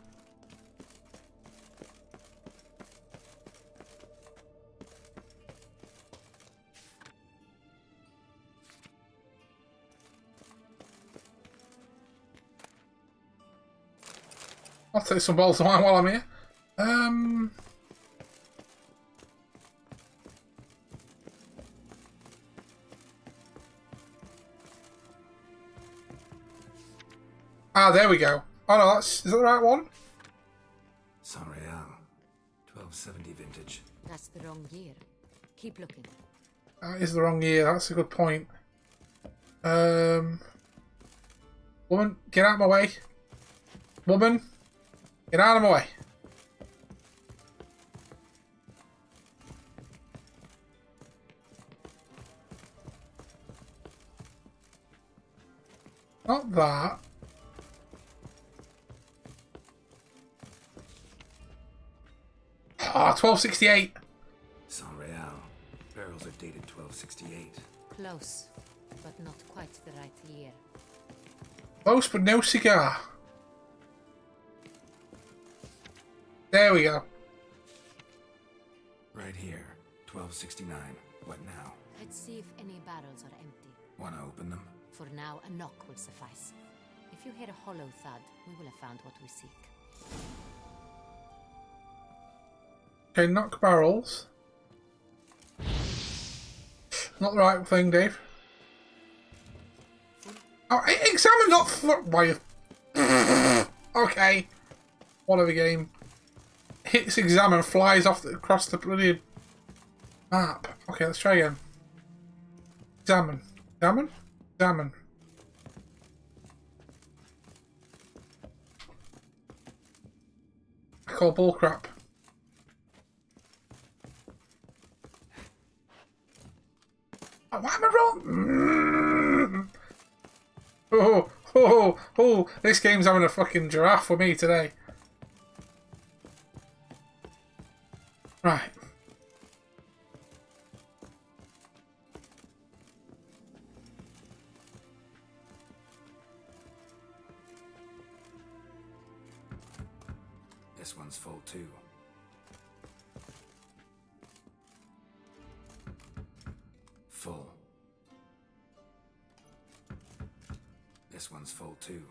I'll take some balls of wine while I'm here. Ah, there we go. Oh no, is that the right one? Sonreal. 1270 vintage. That's the wrong year. Keep looking. That is the wrong year, that's a good point. Woman, get out of my way. Woman, get out of my way. Not that. Ah, 1268. Sonreal. Barrels are dated 1268. Close, but not quite the right year. Close, but no cigar. There we go. Right here. 1269. What now? Let's see if any barrels are empty. Want to open them? For now, a knock will suffice. If you hear a hollow thud, we will have found what we seek. Okay, knock barrels. Not the right thing, Dave. Oh, examine, not why? Okay. Whatever game. Hits examine, flies off across the bloody map. Okay, let's try again. Examine. Examine? Examine. I call bullcrap. Oh, why am I wrong? Oh, this game's having a fucking giraffe for me today. Right. This one's full too. Full. This one's full too.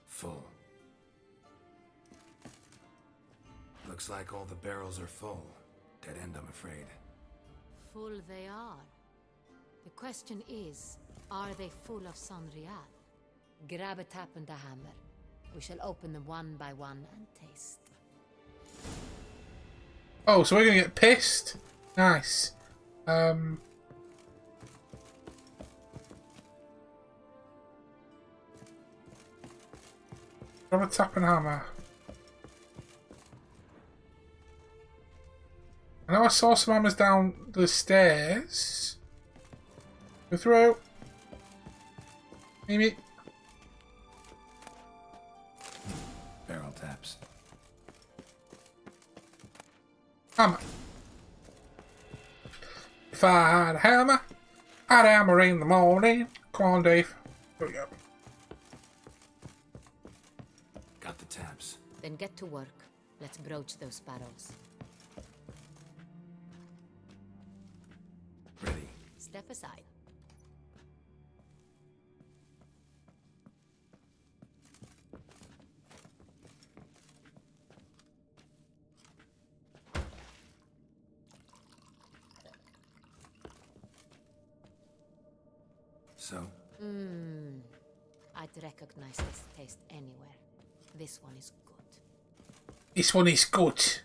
Full. Looks like all the barrels are full. Dead end, I'm afraid. Full they are. The question is, are they full of Sanrial? Grab a tap and a hammer. We shall open them one by one and taste. Oh, so we're gonna get pissed? Nice. Grab a tap and hammer. I know I saw some hammers down the stairs. Go through. Maybe. Barrel taps. Hammer. If I had a hammer, I'd hammer in the morning. Come on, Dave. Here we go. Got the taps. Then get to work. Let's broach those barrels. Ready. Step aside. So? I'd recognize this taste anywhere. This one is good. This one is good.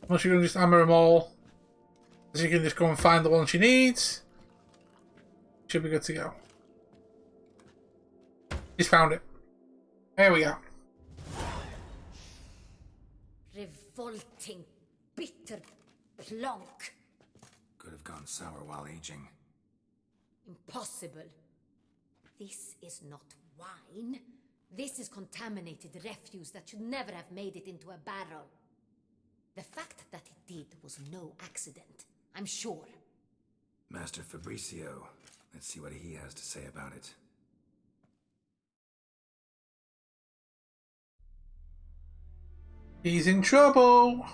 Unless you can just hammer them all. So you can just go and find the one she needs. Should be good to go. She's found it. There we go. Revolting, bitter plonk. Could have gone sour while aging. Impossible. This is not wine. This is contaminated refuse that should never have made it into a barrel. The fact that it did was no accident, I'm sure. Master Fabricio. Let's see what he has to say about it. He's in trouble.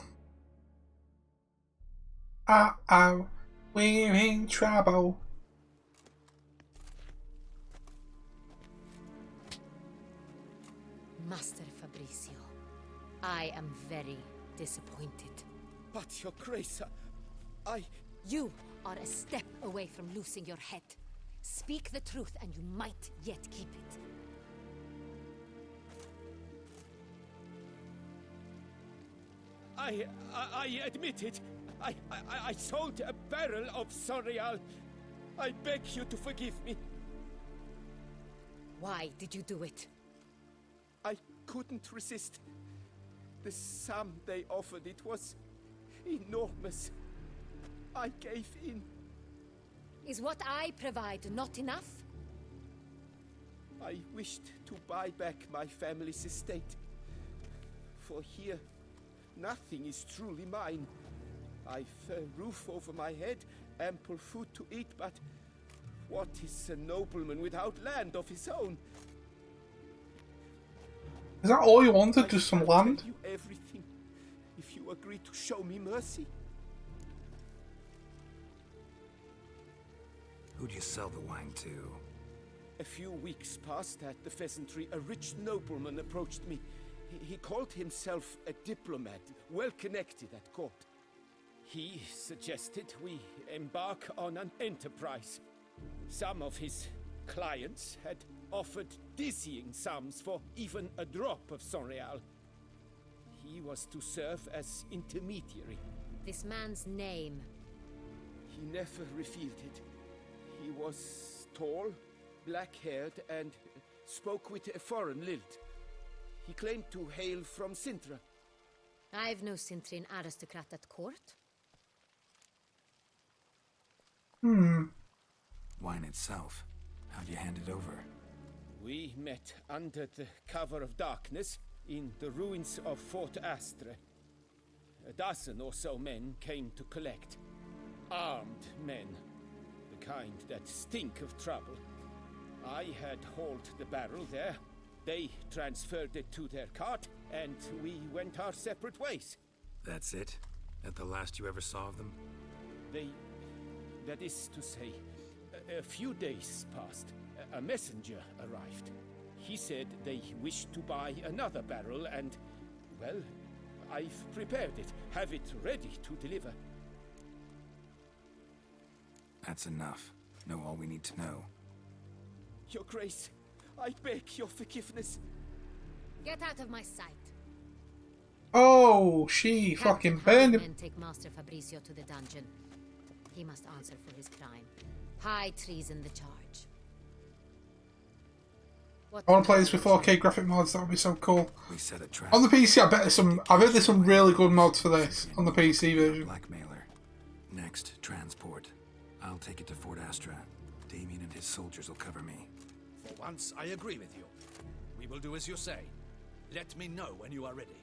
Uh-oh. We're in trouble. Master Fabricio, I am very disappointed. But, Your Grace, You are a step away from losing your head. Speak the truth and you might yet keep it. I admit it. I sold a barrel of Sanrial. I beg you to forgive me. Why did you do it? I couldn't resist. The sum they offered, it was enormous. I gave in. Is what I provide not enough? I wished to buy back my family's estate. For here, nothing is truly mine. I've a roof over my head, ample food to eat, but what is a nobleman without land of his own? Is that all you wanted? Just some land? Tell you everything if you agree to show me mercy. Who'd you sell the wine to? A few weeks past at the pheasantry, a rich nobleman approached me. He called himself a diplomat, well connected at court. He suggested we embark on an enterprise. Some of his clients had offered dizzying sums for even a drop of Sonreal. He was to serve as intermediary. This man's name. He never revealed it. He was tall, black-haired, and spoke with a foreign lilt. He claimed to hail from Sintra. I've no Sintrian aristocrat at court. Wine itself. How'd you hand it over? We met under the cover of darkness in the ruins of Fort Astre. A dozen or so men came to collect. Armed men. The kind that stink of trouble. I had hauled the barrel there. They transferred it to their cart, and we went our separate ways. That's it? That the last you ever saw of them? That is to say, a few days passed. A messenger arrived. He said they wished to buy another barrel and, well, I've prepared it. Have it ready to deliver. That's enough. Know all we need to know. Your Grace, I beg your forgiveness. Get out of my sight. Oh, she fucking burned him. And take Master Fabrizio to the dungeon. He must answer for his crime. High treason the charge. I want to play this with 4K graphic mods. That would be so cool. We set a trap. On the PC, I bet there's some. I've heard there's some really good mods for this on the PC version. Blackmailer. Next, transport. I'll take it to Fort Astra. Damien and his soldiers will cover me. For once, I agree with you. We will do as you say. Let me know when you are ready.